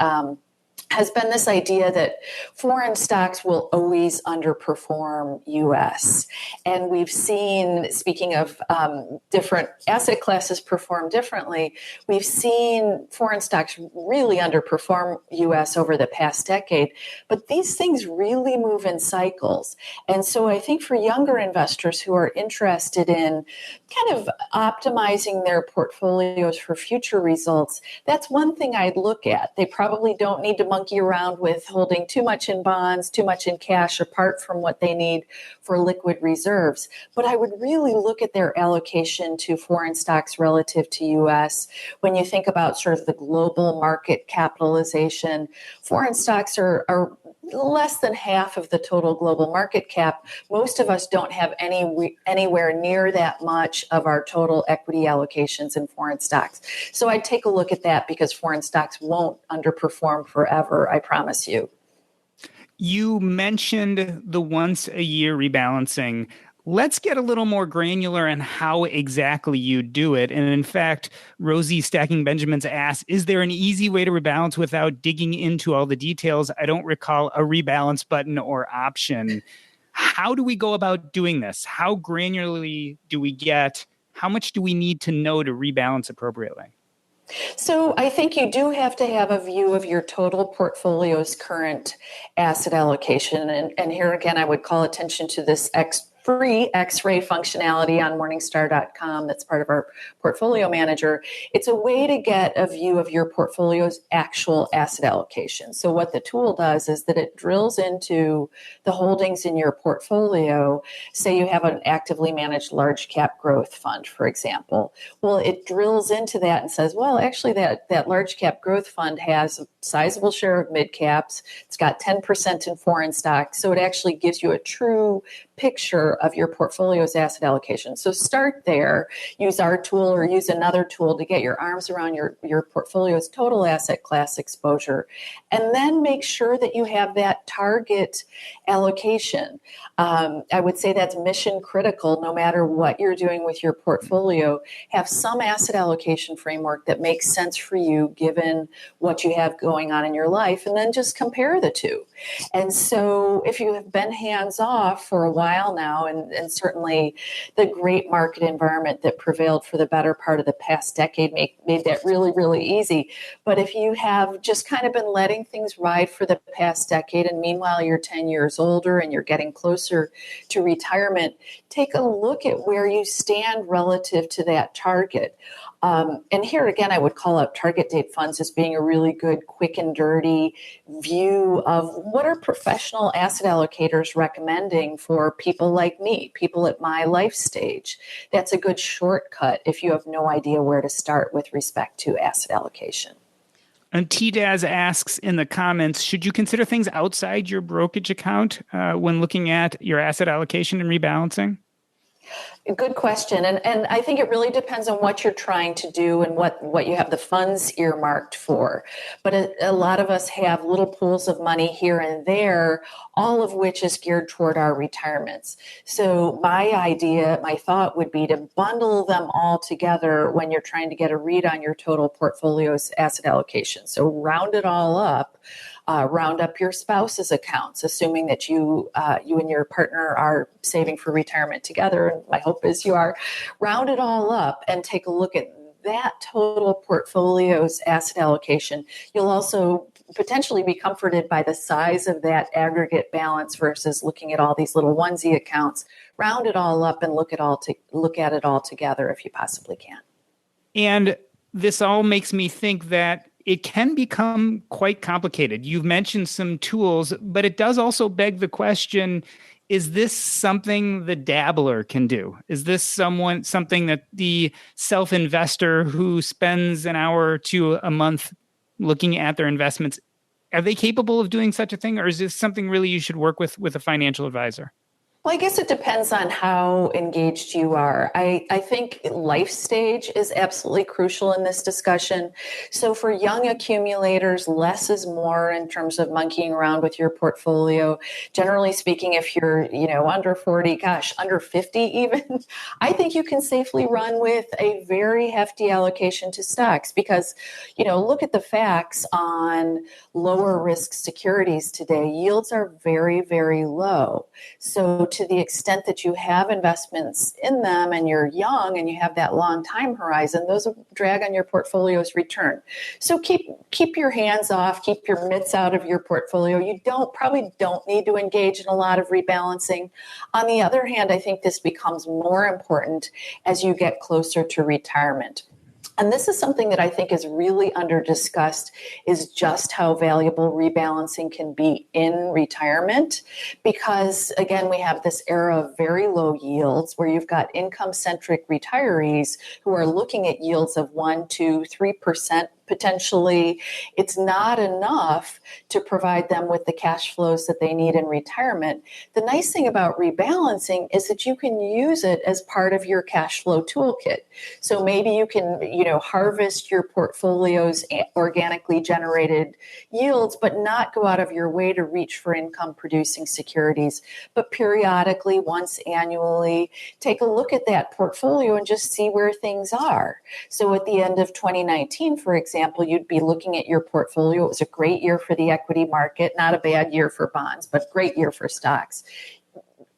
I: has been this idea that foreign stocks will always underperform U.S. And we've seen, speaking of different asset classes perform differently, we've seen foreign stocks really underperform U.S. over the past decade. But these things really move in cycles. And so I think for younger investors who are interested in kind of optimizing their portfolios for future results, that's one thing I'd look at. They probably don't need to monkey around with holding too much in bonds, too much in cash, apart from what they need for liquid reserves. But I would really look at their allocation to foreign stocks relative to U.S. When you think about sort of the global market capitalization, foreign stocks are less than half of the total global market cap. Most of us don't have anywhere near that much of our total equity allocations in foreign stocks. So I'd take a look at that because foreign stocks won't underperform forever, I promise you.
G: You mentioned the once a year rebalancing. Let's get a little more granular in how exactly you do it. And in fact, Rosie Stacking Benjamins asks, is there an easy way to rebalance without digging into all the details? I don't recall a rebalance button or option. How do we go about doing this? How granularly do we get? How much do we need to know to rebalance appropriately?
I: So I think you do have to have a view of your total portfolio's current asset allocation. And here again, I would call attention to this free X-ray functionality on Morningstar.com that's part of our portfolio manager. It's a way to get a view of your portfolio's actual asset allocation. So what the tool does is that it drills into the holdings in your portfolio. Say you have an actively managed large cap growth fund, for example. Well, it drills into that and says, well, actually that large cap growth fund has a sizable share of mid caps. It's got 10% in foreign stocks. So it actually gives you a true picture of your portfolio's asset allocation. So start there, use our tool or use another tool to get your arms around your portfolio's total asset class exposure. And then make sure that you have that target allocation. I would say that's mission critical no matter what you're doing with your portfolio. Have some asset allocation framework that makes sense for you given what you have going on in your life, and then just compare the two. And so if you have been hands off for a while now, and certainly the great market environment that prevailed for the better part of the past decade made that really, really easy. But if you have just kind of been letting things ride for the past decade, and meanwhile you're 10 years older and you're getting closer to retirement, take a look at where you stand relative to that target. And here again, I would call out target date funds as being a really good, quick and dirty view of what are professional asset allocators recommending for people like me, people at my life stage. That's a good shortcut if you have no idea where to start with respect to asset allocation.
G: And T-Daz asks in the comments, should you consider things outside your brokerage account when looking at your asset allocation and rebalancing?
I: Good question. And I think it really depends on what you're trying to do and what you have the funds earmarked for. But a lot of us have little pools of money here and there, all of which is geared toward our retirements. So my thought would be to bundle them all together when you're trying to get a read on your total portfolio's asset allocation. So round it all up. Round up your spouse's accounts, assuming that you and your partner are saving for retirement together. And my hope is you are. Round it all up and take a look at that total portfolio's asset allocation. You'll also potentially be comforted by the size of that aggregate balance versus looking at all these little onesie accounts. Round it all up and look at it all together if you possibly can.
G: And this all makes me think that it can become quite complicated. You've mentioned some tools, but it does also beg the question, is this something the dabbler can do? Is this something that the self-investor who spends an hour or two a month looking at their investments, are they capable of doing such a thing? Or is this something really you should work with a financial advisor?
I: Well, I guess it depends on how engaged you are. I think life stage is absolutely crucial in this discussion. So for young accumulators, less is more in terms of monkeying around with your portfolio. Generally speaking, if you're, under 40, under 50 even, I think you can safely run with a very hefty allocation to stocks because, look at the facts on lower risk securities today. Yields are very, very low. So to the extent that you have investments in them and you're young and you have that long time horizon, those will drag on your portfolio's return. So keep your hands off, keep your mitts out of your portfolio. You probably don't need to engage in a lot of rebalancing. On the other hand, I think this becomes more important as you get closer to retirement. And this is something that I think is really under-discussed, is just how valuable rebalancing can be in retirement. Because, again, we have this era of very low yields where you've got income-centric retirees who are looking at yields of 1%, 2%, 3% potentially it's not enough to provide them with the cash flows that they need in retirement. The nice thing about rebalancing is that you can use it as part of your cash flow toolkit. So maybe you can, harvest your portfolio's organically generated yields, but not go out of your way to reach for income producing securities. But periodically, once annually, take a look at that portfolio and just see where things are. So at the end of 2019, for example, you'd be looking at your portfolio. It was a great year for the equity market, not a bad year for bonds, but great year for stocks.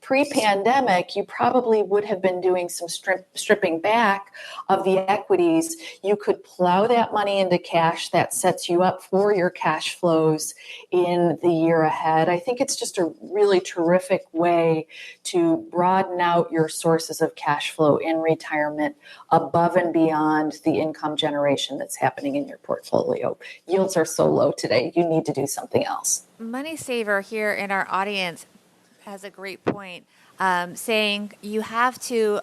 I: Pre-pandemic, you probably would have been doing some stripping back of the equities. You could plow that money into cash. That sets you up for your cash flows in the year ahead. I think it's just a really terrific way to broaden out your sources of cash flow in retirement above and beyond the income generation that's happening in your portfolio. Yields are so low today. You need to do something else.
F: Money Saver here in our audience has a great point, saying you have to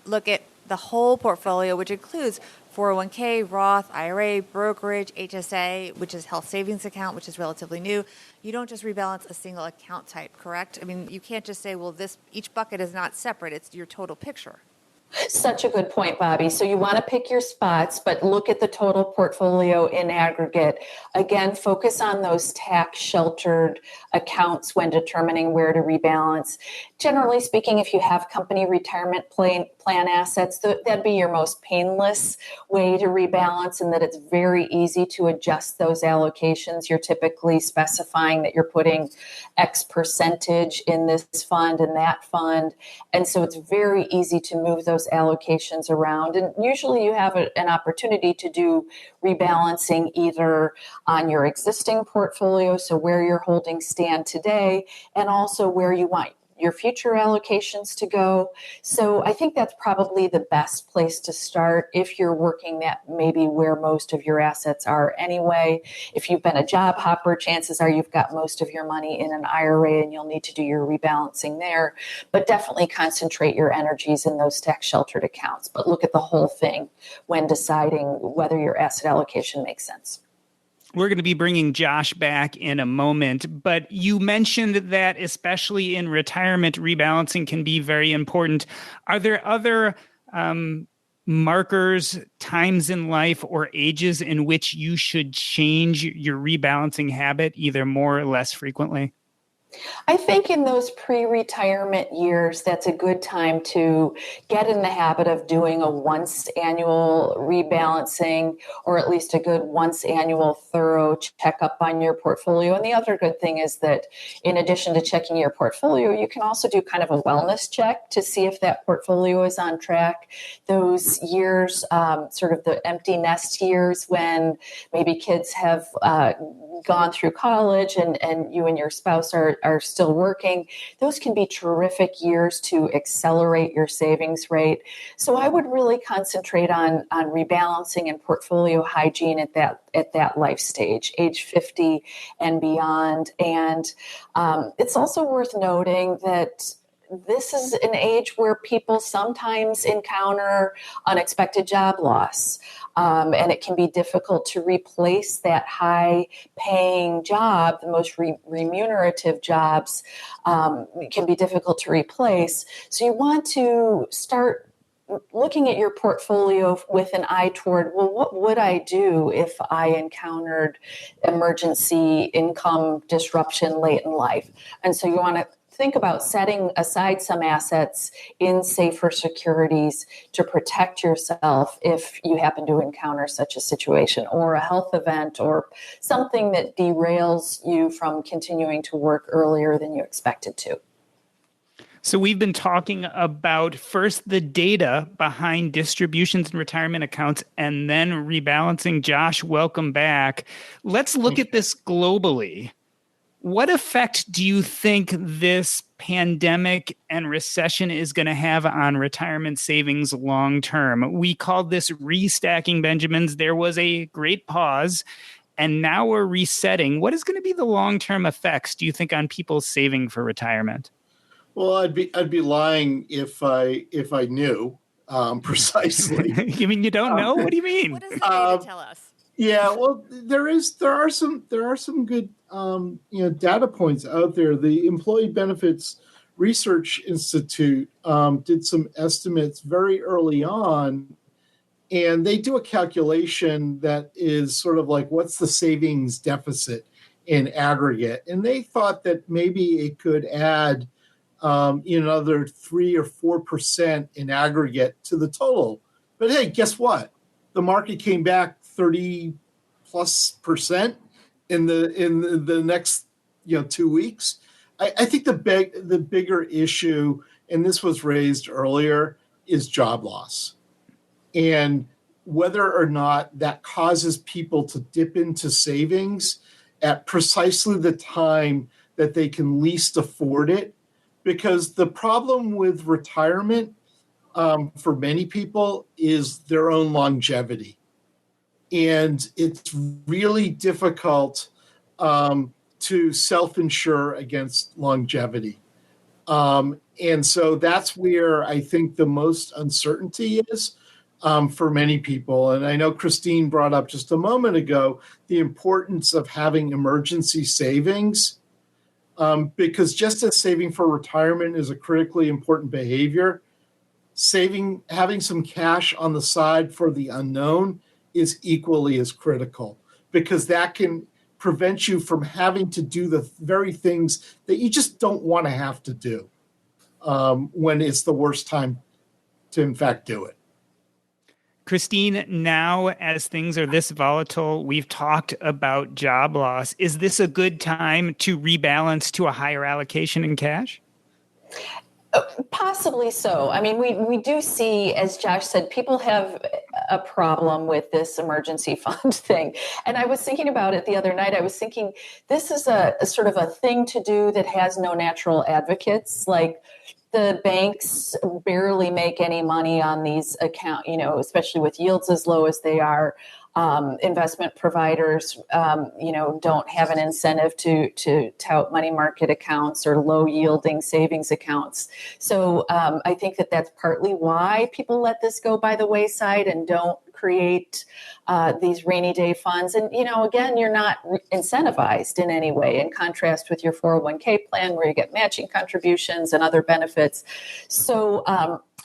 F: look at the whole portfolio, which includes 401k, Roth, IRA, brokerage, HSA, which is health savings account, which is relatively new. You don't just rebalance a single account type, correct? I mean, you can't just say, well, each bucket is not separate. It's your total picture.
I: Such a good point, Bobbi. So you want to pick your spots, but look at the total portfolio in aggregate. Again, focus on those tax-sheltered accounts when determining where to rebalance. Generally speaking, if you have company retirement plan assets, that'd be your most painless way to rebalance, and that it's very easy to adjust those allocations. You're typically specifying that you're putting X percentage in this fund and that fund, and so it's very easy to move those allocations around. And usually you have an opportunity to do rebalancing either on your existing portfolio, so where your holdings stand today, and also where you want your future allocations to go. So I think that's probably the best place to start if you're working at maybe where most of your assets are anyway. If you've been a job hopper, chances are you've got most of your money in an IRA and you'll need to do your rebalancing there. But definitely concentrate your energies in those tax-sheltered accounts. But look at the whole thing when deciding whether your asset allocation makes sense.
G: We're going to be bringing Josh back in a moment, but you mentioned that especially in retirement, rebalancing can be very important. Are there other markers, times in life, or ages in which you should change your rebalancing habit either more or less frequently?
I: I think in those pre-retirement years, that's a good time to get in the habit of doing a once annual rebalancing, or at least a good once annual thorough checkup on your portfolio. And the other good thing is that in addition to checking your portfolio, you can also do kind of a wellness check to see if that portfolio is on track. Those years, sort of the empty nest years when maybe kids have gone through college and you and your spouse are still working, those can be terrific years to accelerate your savings rate. So I would really concentrate on rebalancing and portfolio hygiene at that life stage, age 50 and beyond. And it's also worth noting that this is an age where people sometimes encounter unexpected job loss. And it can be difficult to replace that high-paying job. The most remunerative jobs can be difficult to replace. So you want to start looking at your portfolio with an eye toward, well, what would I do if I encountered emergency income disruption late in life? And so you want to think about setting aside some assets in safer securities to protect yourself if you happen to encounter such a situation, or a health event, or something that derails you from continuing to work earlier than you expected to.
G: So we've been talking about first the data behind distributions and retirement accounts, and then rebalancing. Josh, welcome back. Let's look at this globally. What effect do you think this pandemic and recession is going to have on retirement savings long term? We called this restacking Benjamins. There was a great pause, and now we're resetting. What is going to be the long-term effects, do you think, on people saving for retirement?
H: Well, I'd be lying if I knew precisely.
G: You mean you don't know? What do you mean?
F: What does the data tell us?
H: Yeah, well, there are some good data points out there. The Employee Benefits Research Institute did some estimates very early on, and they do a calculation that is sort of like, what's the savings deficit in aggregate? And they thought that maybe it could add another 3 or 4% in aggregate to the total. But hey, guess what? The market came back 30+% in the next 2 weeks. I think the bigger issue, and this was raised earlier, is job loss, and whether or not that causes people to dip into savings at precisely the time that they can least afford it. Because the problem with retirement for many people is their own longevity. And it's really difficult to self-insure against longevity. And so that's where I think the most uncertainty is for many people. And I know Christine brought up just a moment ago the importance of having emergency savings, because just as saving for retirement is a critically important behavior, having some cash on the side for the unknown is equally as critical, because that can prevent you from having to do the very things that you just don't want to have to do when it's the worst time to, in fact, do it.
G: Christine, now as things are this volatile, we've talked about job loss. Is this a good time to rebalance to a higher allocation in cash?
I: Possibly so. I mean, we do see, as Josh said, people have a problem with this emergency fund thing. And I was thinking about it the other night. I was thinking this is a sort of a thing to do that has no natural advocates. Like, the banks barely make any money on these accounts, especially with yields as low as they are. Investment providers, don't have an incentive to tout money market accounts or low yielding savings accounts. So I think that's partly why people let this go by the wayside and don't create these rainy day funds. And, again, you're not incentivized in any way, in contrast with your 401k plan where you get matching contributions and other benefits. So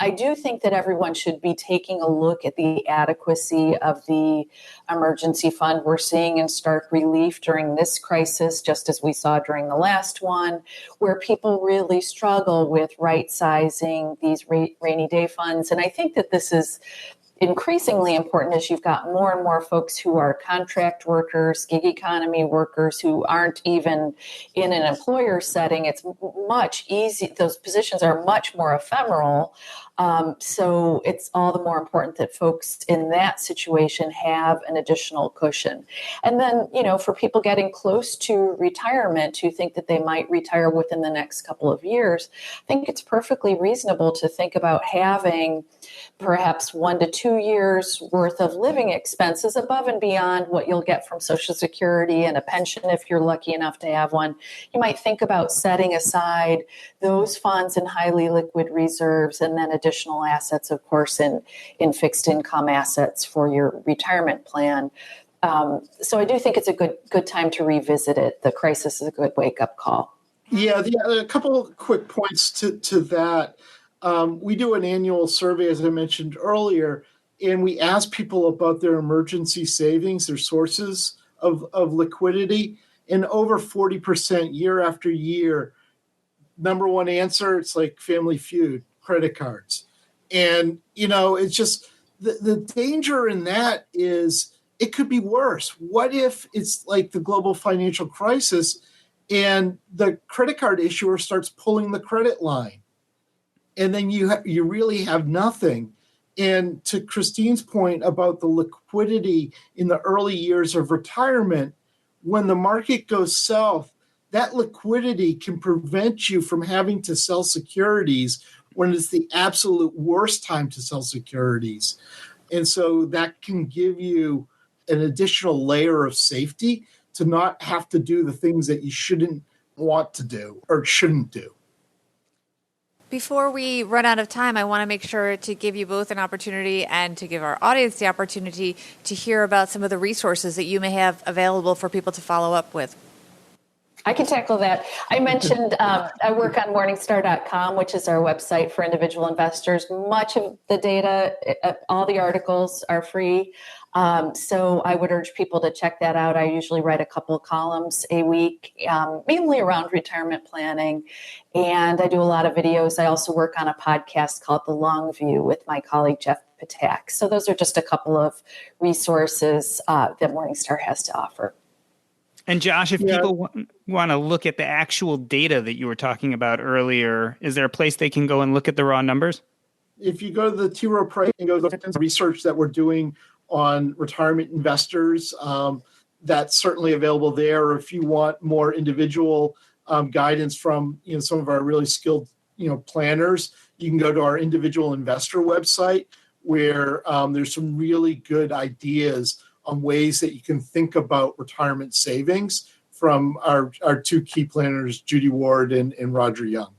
I: I do think that everyone should be taking a look at the adequacy of the emergency fund. We're seeing in stark relief during this crisis, just as we saw during the last one, where people really struggle with right-sizing these rainy day funds. And I think that this is increasingly important as you've got more and more folks who are contract workers, gig economy workers who aren't even in an employer setting. It's much easier. Those positions are much more ephemeral. So it's all the more important that folks in that situation have an additional cushion. And then, for people getting close to retirement who think that they might retire within the next couple of years, I think it's perfectly reasonable to think about having perhaps 1 to 2 years worth of living expenses above and beyond what you'll get from Social Security and a pension if you're lucky enough to have one. You might think about setting aside those funds in highly liquid reserves and then additional assets, of course, in fixed income assets for your retirement plan. So I do think it's a good time to revisit it. The crisis is a good wake-up call.
H: Yeah, a couple of quick points to that. We do an annual survey, as I mentioned earlier, and we ask people about their emergency savings, their sources of liquidity, and over 40% year after year. Number one answer, it's like Family Feud, credit cards. And, it's just the danger in that is it could be worse. What if it's like the global financial crisis and the credit card issuer starts pulling the credit line? And then you really have nothing. And to Christine's point about the liquidity in the early years of retirement, when the market goes south, that liquidity can prevent you from having to sell securities when it's the absolute worst time to sell securities. And so that can give you an additional layer of safety to not have to do the things that you shouldn't want to do or shouldn't do.
F: Before we run out of time, I want to make sure to give you both an opportunity and to give our audience the opportunity to hear about some of the resources that you may have available for people to follow up with.
I: I can tackle that. I mentioned I work on Morningstar.com, which is our website for individual investors. Much of the data, all the articles are free. So I would urge people to check that out. I usually write a couple of columns a week, mainly around retirement planning. And I do a lot of videos. I also work on a podcast called The Long View with my colleague, Jeff Patak. So those are just a couple of resources that Morningstar has to offer.
G: And Josh, if people want to look at the actual data that you were talking about earlier, is there a place they can go and look at the raw numbers?
H: If you go to the T.Rowe Price and go look at the research that we're doing on retirement investors, that's certainly available there. Or if you want more individual guidance from some of our really skilled planners, you can go to our individual investor website where there's some really good ideas on ways that you can think about retirement savings from our two key planners, Judy Ward and Roger Young.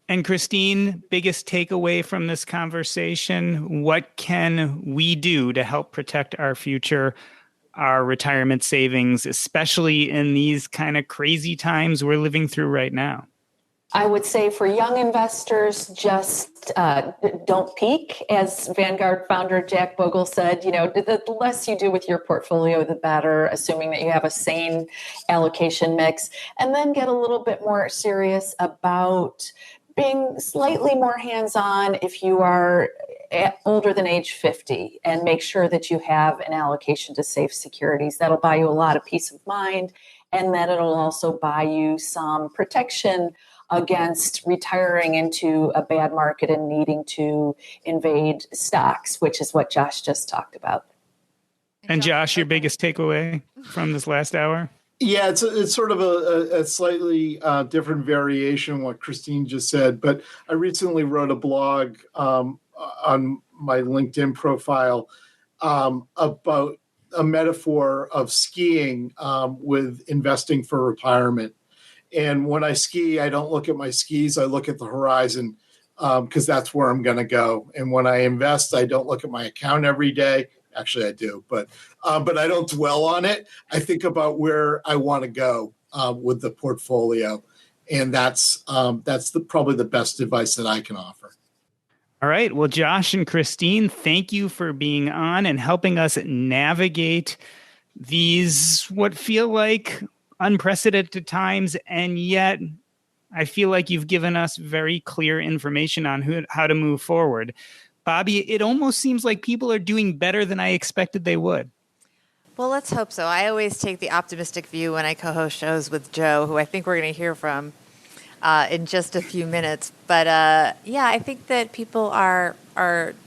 G: And Christine, biggest takeaway from this conversation, what can we do to help protect our future, our retirement savings, especially in these kind of crazy times we're living through right now?
I: I would say for young investors, just don't peak. As Vanguard founder Jack Bogle said, the less you do with your portfolio, the better, assuming that you have a sane allocation mix. And then get a little bit more serious about being slightly more hands-on if you are older than age 50, and make sure that you have an allocation to safe securities. That'll buy you a lot of peace of mind, and then it'll also buy you some protection against retiring into a bad market and needing to invade stocks, which is what Josh just talked about.
G: And Josh, your biggest takeaway from this last hour?
H: Yeah, it's sort of a slightly different variation of what Christine just said, but I recently wrote a blog on my LinkedIn profile about a metaphor of skiing with investing for retirement. And when I ski, I don't look at my skis, I look at the horizon because that's where I'm going to go. And when I invest, I don't look at my account every day. Actually, I do, but I don't dwell on it. I think about where I want to go with the portfolio, and that's probably the best advice that I can offer.
G: All right. Well, Josh and Christine, thank you for being on and helping us navigate these what feel like unprecedented times, and yet I feel like you've given us very clear information on how to move forward. Bobbi, it almost seems like people are doing better than I expected they would.
F: Well, let's hope so. I always take the optimistic view when I co-host shows with Joe, who I think we're going to hear from in just a few minutes. But I think that people are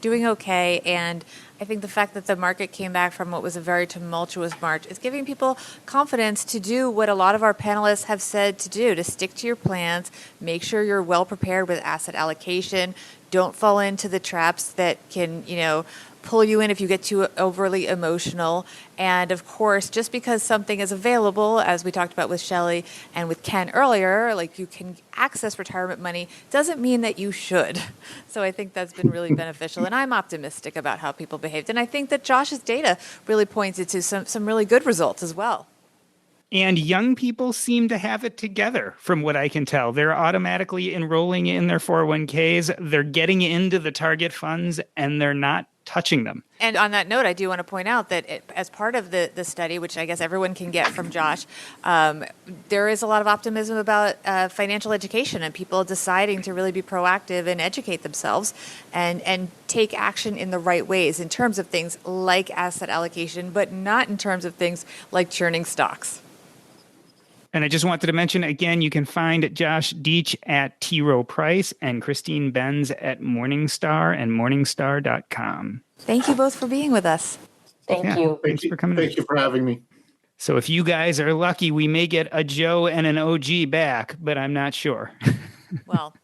F: doing okay, and I think the fact that the market came back from what was a very tumultuous March is giving people confidence to do what a lot of our panelists have said to do, to stick to your plans, make sure you're well prepared with asset allocation, don't fall into the traps that can, pull you in if you get too overly emotional. And of course, just because something is available, as we talked about with Shelly and with Ken earlier, like you can access retirement money, doesn't mean that you should. So I think that's been really beneficial. And I'm optimistic about how people behaved. And I think that Josh's data really points to some really good results as well.
G: And young people seem to have it together, from what I can tell. They're automatically enrolling in their 401ks. They're getting into the target funds, and they're not touching them.
F: And on that note, I do want to point out that as part of the study, which I guess everyone can get from Josh, there is a lot of optimism about financial education and people deciding to really be proactive and educate themselves and take action in the right ways in terms of things like asset allocation, but not in terms of things like churning stocks.
G: And I just wanted to mention, again, you can find Josh Deitch at T.Rowe Price and Christine Benz at Morningstar and Morningstar.com.
F: Thank you both for being with us.
I: Thank you.
G: Thanks for coming.
H: Thank you for having me.
G: So if you guys are lucky, we may get a Joe and an OG back, but I'm not sure.
F: Well,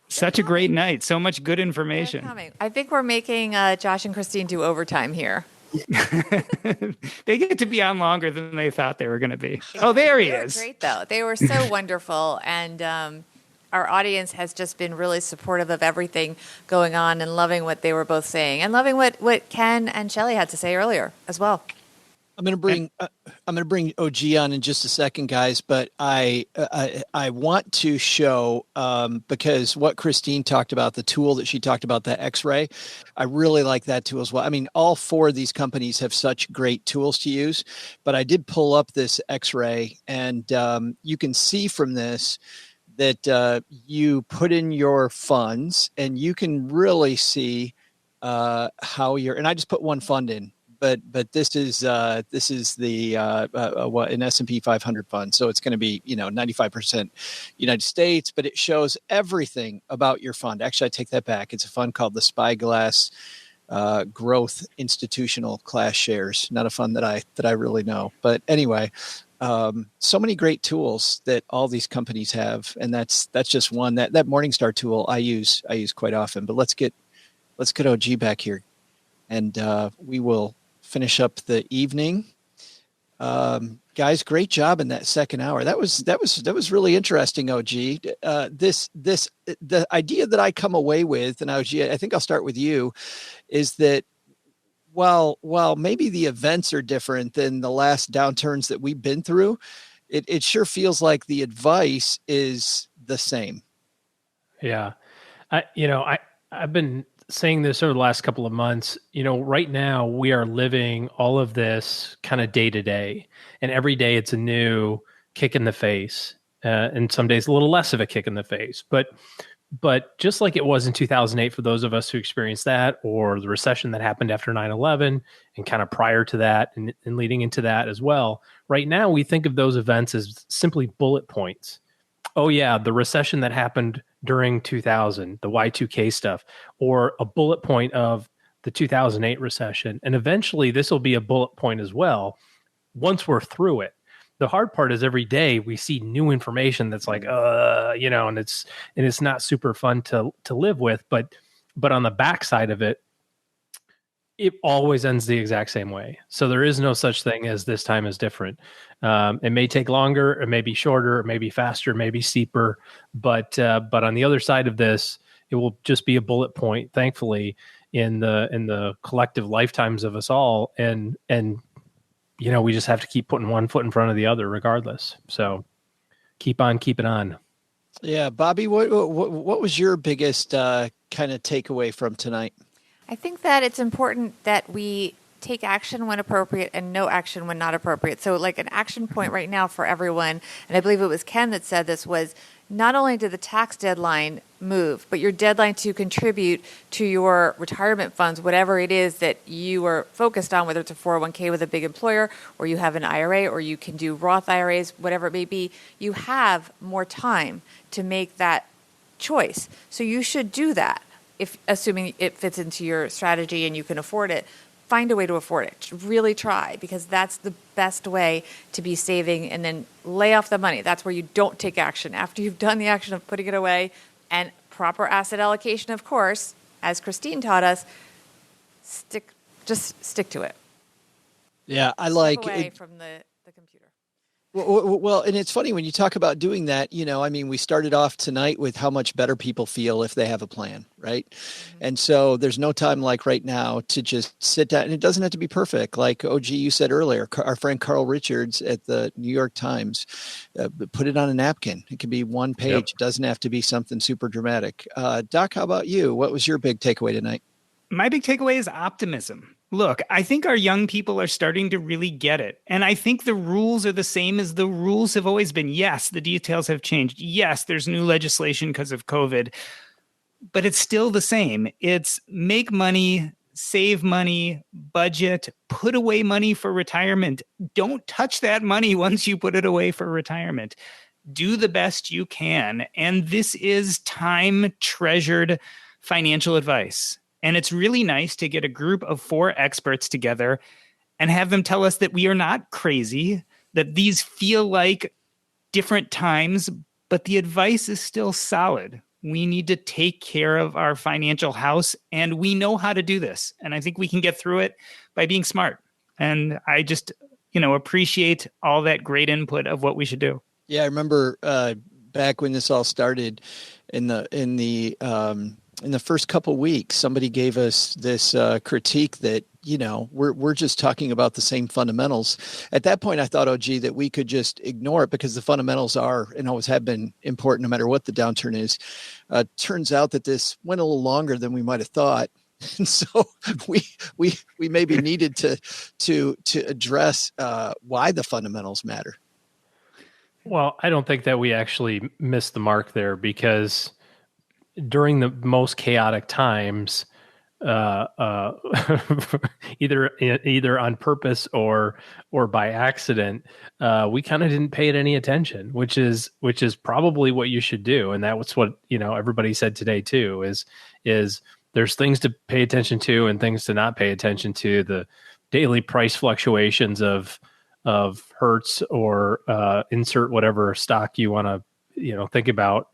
G: such a great night. So much good information.
F: I think we're making Josh and Christine do overtime here.
G: They get to be on longer than they thought they were going to be. Oh, there he is.
F: Great, though. They were so wonderful. And our audience has just been really supportive of everything going on and loving what they were both saying and loving what Ken and Shelly had to say earlier as well.
B: I'm going to bring OG on in just a second, guys. But I want to show because what Christine talked about, the tool that she talked about, the X-ray, I really like that tool as well. I mean, all four of these companies have such great tools to use. But I did pull up this X-ray, and you can see from this that you put in your funds, and you can really see how you're. And I just put one fund in. But this is the an S&P 500 fund, so it's going to be 95% United States, but it shows everything about your fund. Actually, I take that back. It's a fund called the Spyglass Growth Institutional Class Shares. Not a fund that I really know, but anyway, so many great tools that all these companies have, and that's just one. That Morningstar tool I use quite often. But let's get OG back here, and we will finish up the evening. Guys, great job in that second hour. That was really interesting, OG. The idea that I come away with, and OG, I think I'll start with you, is that while maybe the events are different than the last downturns that we've been through, it sure feels like the advice is the same.
C: Yeah. I've been saying this over the last couple of months. Right now we are living all of this kind of day to day, and every day it's a new kick in the face, and some days a little less of a kick in the face. But just like it was in 2008 for those of us who experienced that, or the recession that happened after 9/11 and kind of prior to that and leading into that as well, right now we think of those events as simply bullet points. Oh yeah, the recession that happened during 2000, the Y2K stuff, or a bullet point of the 2008 recession. And eventually this will be a bullet point as well once we're through it. The hard part is every day we see new information that's like, and it's not super fun to live with, but on the backside of it, it always ends the exact same way. So there is no such thing as this time is different. It may take longer, it may be shorter, it may be faster, it may be steeper, but on the other side of this, it will just be a bullet point, thankfully, in the collective lifetimes of us all. And we just have to keep putting one foot in front of the other regardless. So keep on keeping on.
B: Yeah. Bobbi, what was your biggest kind of takeaway from tonight?
F: I think that it's important that we take action when appropriate and no action when not appropriate. So like an action point right now for everyone, and I believe it was Ken that said this, was not only did the tax deadline move, but your deadline to contribute to your retirement funds, whatever it is that you are focused on, whether it's a 401k with a big employer, or you have an IRA, or you can do Roth IRAs, whatever it may be, you have more time to make that choice. So you should do that. If assuming it fits into your strategy and you can afford it, find a way to afford it. Really try, because that's the best way to be saving, and then lay off the money. That's where you don't take action. After you've done the action of putting it away, and proper asset allocation, of course, as Christine taught us, stick to it.
B: Yeah, I
F: Step
B: like
F: away
B: it.
F: from the computer.
B: Well, and it's funny when you talk about doing that, we started off tonight with how much better people feel if they have a plan, right? Mm-hmm. And so there's no time like right now to just sit down, and it doesn't have to be perfect. Like OG, you said earlier, our friend Carl Richards at the New York Times, put it on a napkin. It can be one page. Yep. It doesn't have to be something super dramatic. Doc, how about you? What was your big takeaway tonight?
G: My big takeaway is optimism. Look, I think our young people are starting to really get it. And I think the rules are the same as the rules have always been. Yes, the details have changed. Yes, there's new legislation because of COVID, but it's still the same. It's make money, save money, budget, put away money for retirement. Don't touch that money once you put it away for retirement. Do the best you can. And this is time-treasured financial advice. And it's really nice to get a group of 4 experts together and have them tell us that we are not crazy, that these feel like different times, but the advice is still solid. We need to take care of our financial house, and we know how to do this. And I think we can get through it by being smart. And I just, appreciate all that great input of what we should do.
B: Yeah, I remember back when this all started in the first couple weeks, somebody gave us this critique that, we're just talking about the same fundamentals. At that point, I thought, that we could just ignore it because the fundamentals are and always have been important no matter what the downturn is. Turns out that this went a little longer than we might have thought. And so we maybe needed to address why the fundamentals matter.
C: Well, I don't think that we actually missed the mark there, because during the most chaotic times, either on purpose or by accident, we kind of didn't pay it any attention, which is probably what you should do. And that's what, everybody said today too, is there's things to pay attention to and things to not pay attention to. The daily price fluctuations of Hertz or insert whatever stock you want to, think about.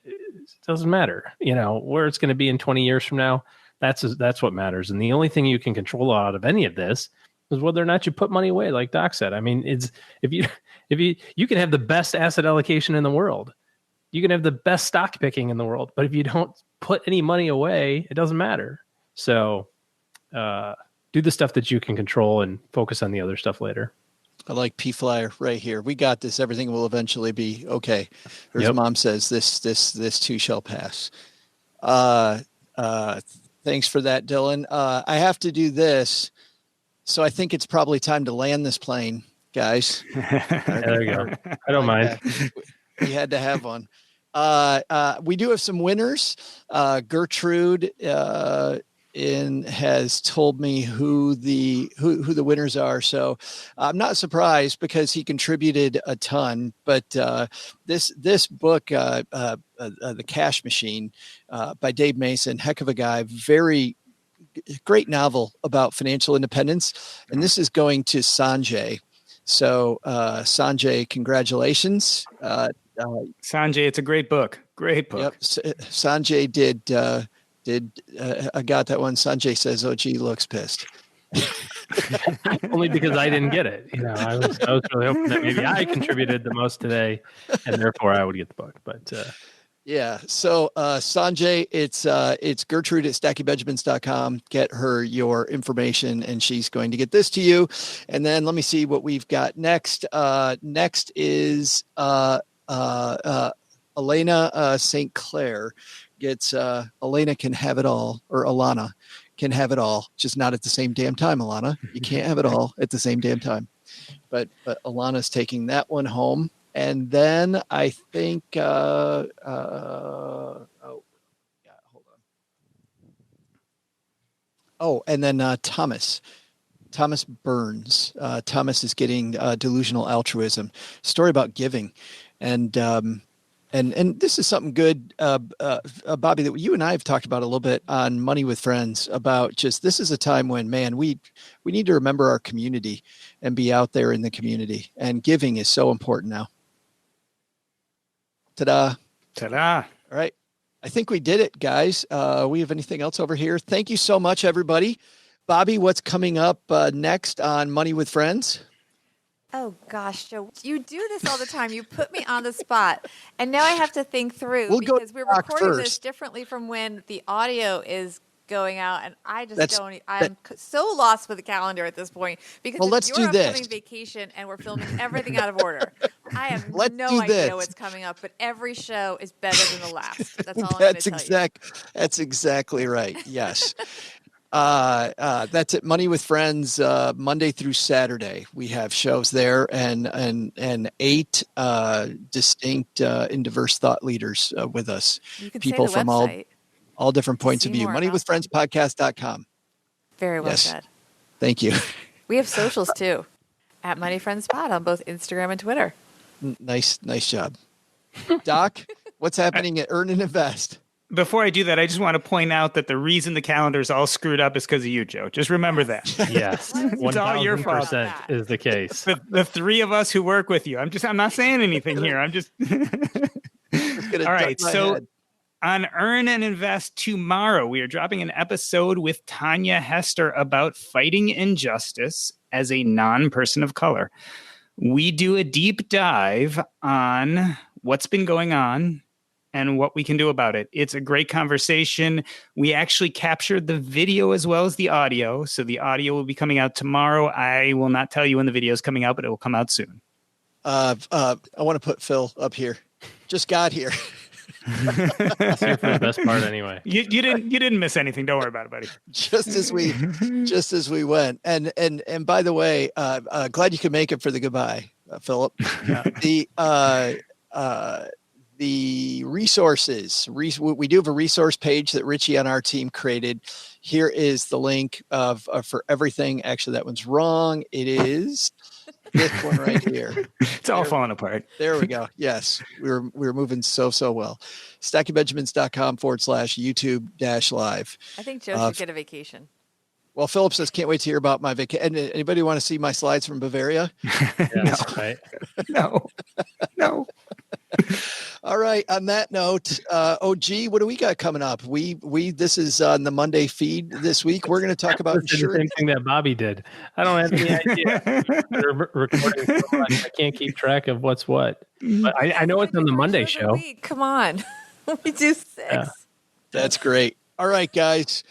C: It doesn't matter, where it's going to be in 20 years from now. That's what matters. And the only thing you can control out of any of this is whether or not you put money away, like Doc said. I mean, it's if you can have the best asset allocation in the world, you can have the best stock picking in the world, but if you don't put any money away, it doesn't matter. So do the stuff that you can control and focus on the other stuff later.
B: I like P Flyer right here. We got this. Everything will eventually be okay. Or as Mom says, this too shall pass. Thanks for that, Dylan. I have to do this, so I think it's probably time to land this plane, guys.
C: There you go. I don't mind.
B: We had to have one. We do have some winners. Gertrude has told me who the winners are, so I'm not surprised because he contributed a ton. But this book, The Cash Machine, by Dave Mason, heck of a guy, very great novel about financial independence, and this is going to Sanjay. So Sanjay, congratulations.
G: Sanjay, it's a great book. Great book.
B: Yep. Sanjay did. I got that one. Sanjay says, "Oh, gee, looks pissed."
C: Only because I didn't get it. I was really hoping that maybe I contributed the most today, and therefore I would get the book. But
B: yeah. So Sanjay, it's Gertrude at StackyBenjamins.com. Get her your information, and she's going to get this to you. And then let me see what we've got next. Next is Elena St. Clair. Gets Elena can have it all, or Alana can have it all, just not at the same damn time. Alana, you can't have it all at the same damn time. But Alana's taking that one home, and then I think hold on. Oh, and then Thomas Burns. Thomas is getting delusional altruism. Story about giving, and this is something good, Bobby, that you and I have talked about a little bit on Money with Friends, about just this is a time when, man, we need to remember our community and be out there in the community, and giving is so important now. Ta-da.
G: Ta-da.
B: All right. I think we did it, guys. We have anything else over here? Thank you so much, everybody. Bobby, what's coming up next on Money with Friends?
F: Oh, gosh, Joe, you do this all the time. You put me on the spot. And now I have to think through because we're recording this differently from when the audio is going out. And I just I'm so lost with the calendar at this point because it's your upcoming vacation and we're filming everything out of order. I have no idea what's coming up, but every show is better than the last. That's all I'm going to tell you.
B: That's exactly right. Yes. That's it. Money with Friends, Monday through Saturday. We have shows there and 8 distinct and diverse thought leaders with us. People from all different points of view. Moneywithfriendspodcast.com.
F: Very well said.
B: Thank you.
F: We have socials too at Money Friends Pod on both Instagram and Twitter.
B: Nice job. Doc, what's happening at Earn and Invest?
G: Before I do that, I just want to point out that the reason the calendar is all screwed up is because of you, Joe. Just remember that.
C: Yes, 1,000% is the case.
G: The three of us who work with you. I'm not saying anything here. I'm just. All right. So on Earn and Invest tomorrow, we are dropping an episode with Tanya Hester about fighting injustice as a non-person of color. We do a deep dive on what's been going on and what we can do about it. It's a great conversation. We actually captured the video as well as the audio. So the audio will be coming out tomorrow. I will not tell you when the video is coming out, but it will come out soon.
B: I want to put Phil up here. Just got here.
C: That's here for the best part anyway.
G: You didn't miss anything. Don't worry about it, buddy.
B: Just as we went. And by the way, glad you could make it for the goodbye, Philip. The resources, we do have a resource page that Richie on our team created. Here is the link for everything. Actually, that one's wrong. It is this one right here.
G: It's all falling apart.
B: There we go. Yes, we were moving so well. StackingBenjamins.com/YouTube-live.
F: I think Joe should get a vacation.
B: Well, Philip says, can't wait to hear about my vacation. Anybody want to see my slides from Bavaria?
C: Yes, right.
G: No.
B: All right. On that note, OG, what do we got coming up? This is on the Monday feed this week. We're going to talk about
C: the same thing that Bobby did. I don't have any idea. We're recording so much, I can't keep track of what's what. But I know it's on the Monday show.
F: Come on. We do 6. Yeah.
B: That's great. All right, guys.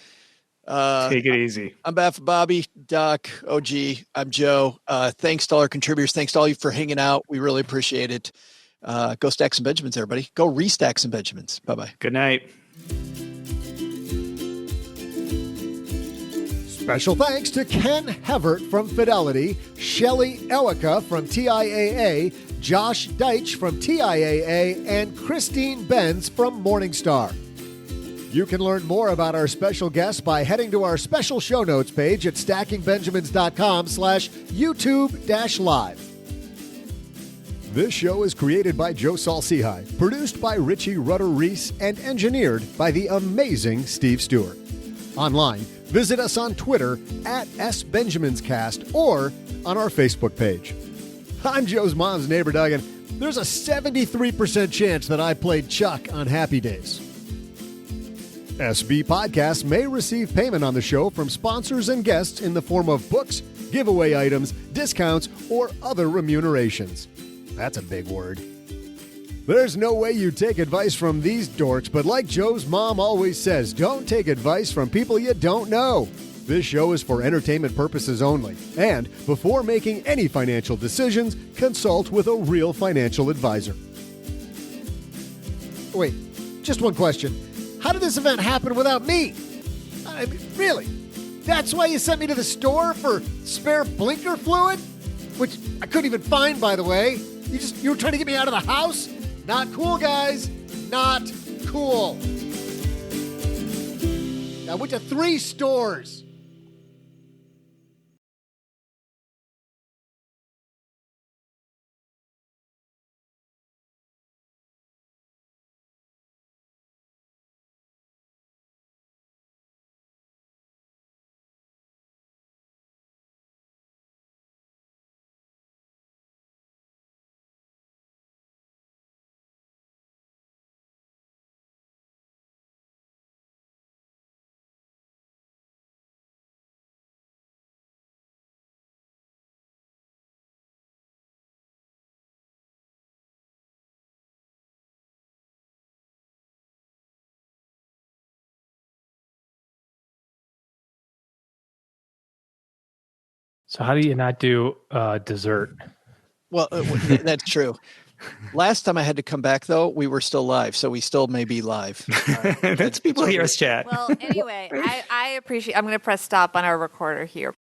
G: Take it easy.
B: On behalf of Bobby, Doc, OG, I'm Joe. Thanks to all our contributors. Thanks to all you for hanging out. We really appreciate it. Go stack some Benjamins, everybody. Go restack some Benjamins. Bye-bye.
G: Good night.
A: Special thanks to Ken Hevert from Fidelity, Shelly Eweka from TIAA, Josh Deitch from TIAA, and Christine Benz from Morningstar. You can learn more about our special guests by heading to our special show notes page at stackingbenjamins.com/YouTube-live. This show is created by Joe Salsihai, produced by Richie Rutter-Reese, and engineered by the amazing Steve Stewart. Online, visit us on Twitter at SBenjaminsCast or on our Facebook page. I'm Joe's mom's neighbor, Doug, and there's a 73% chance that I played Chuck on Happy Days. SB Podcasts may receive payment on the show from sponsors and guests in the form of books, giveaway items, discounts, or other remunerations. That's a big word. There's no way you take advice from these dorks, but like Joe's mom always says, don't take advice from people you don't know. This show is for entertainment purposes only. And before making any financial decisions, consult with a real financial advisor. Wait, just one question. How did this event happen without me? I mean, really? That's why you sent me to the store for spare blinker fluid? Which I couldn't even find, by the way. You were trying to get me out of the house? Not cool, guys. Not cool. I went to 3 stores.
C: So how do you not do dessert?
B: Well, that's true. Last time I had to come back, though, we were still live, so we still may be live.
G: That's people hear us chat.
F: Well, anyway, I appreciate. I'm going to press stop on our recorder here.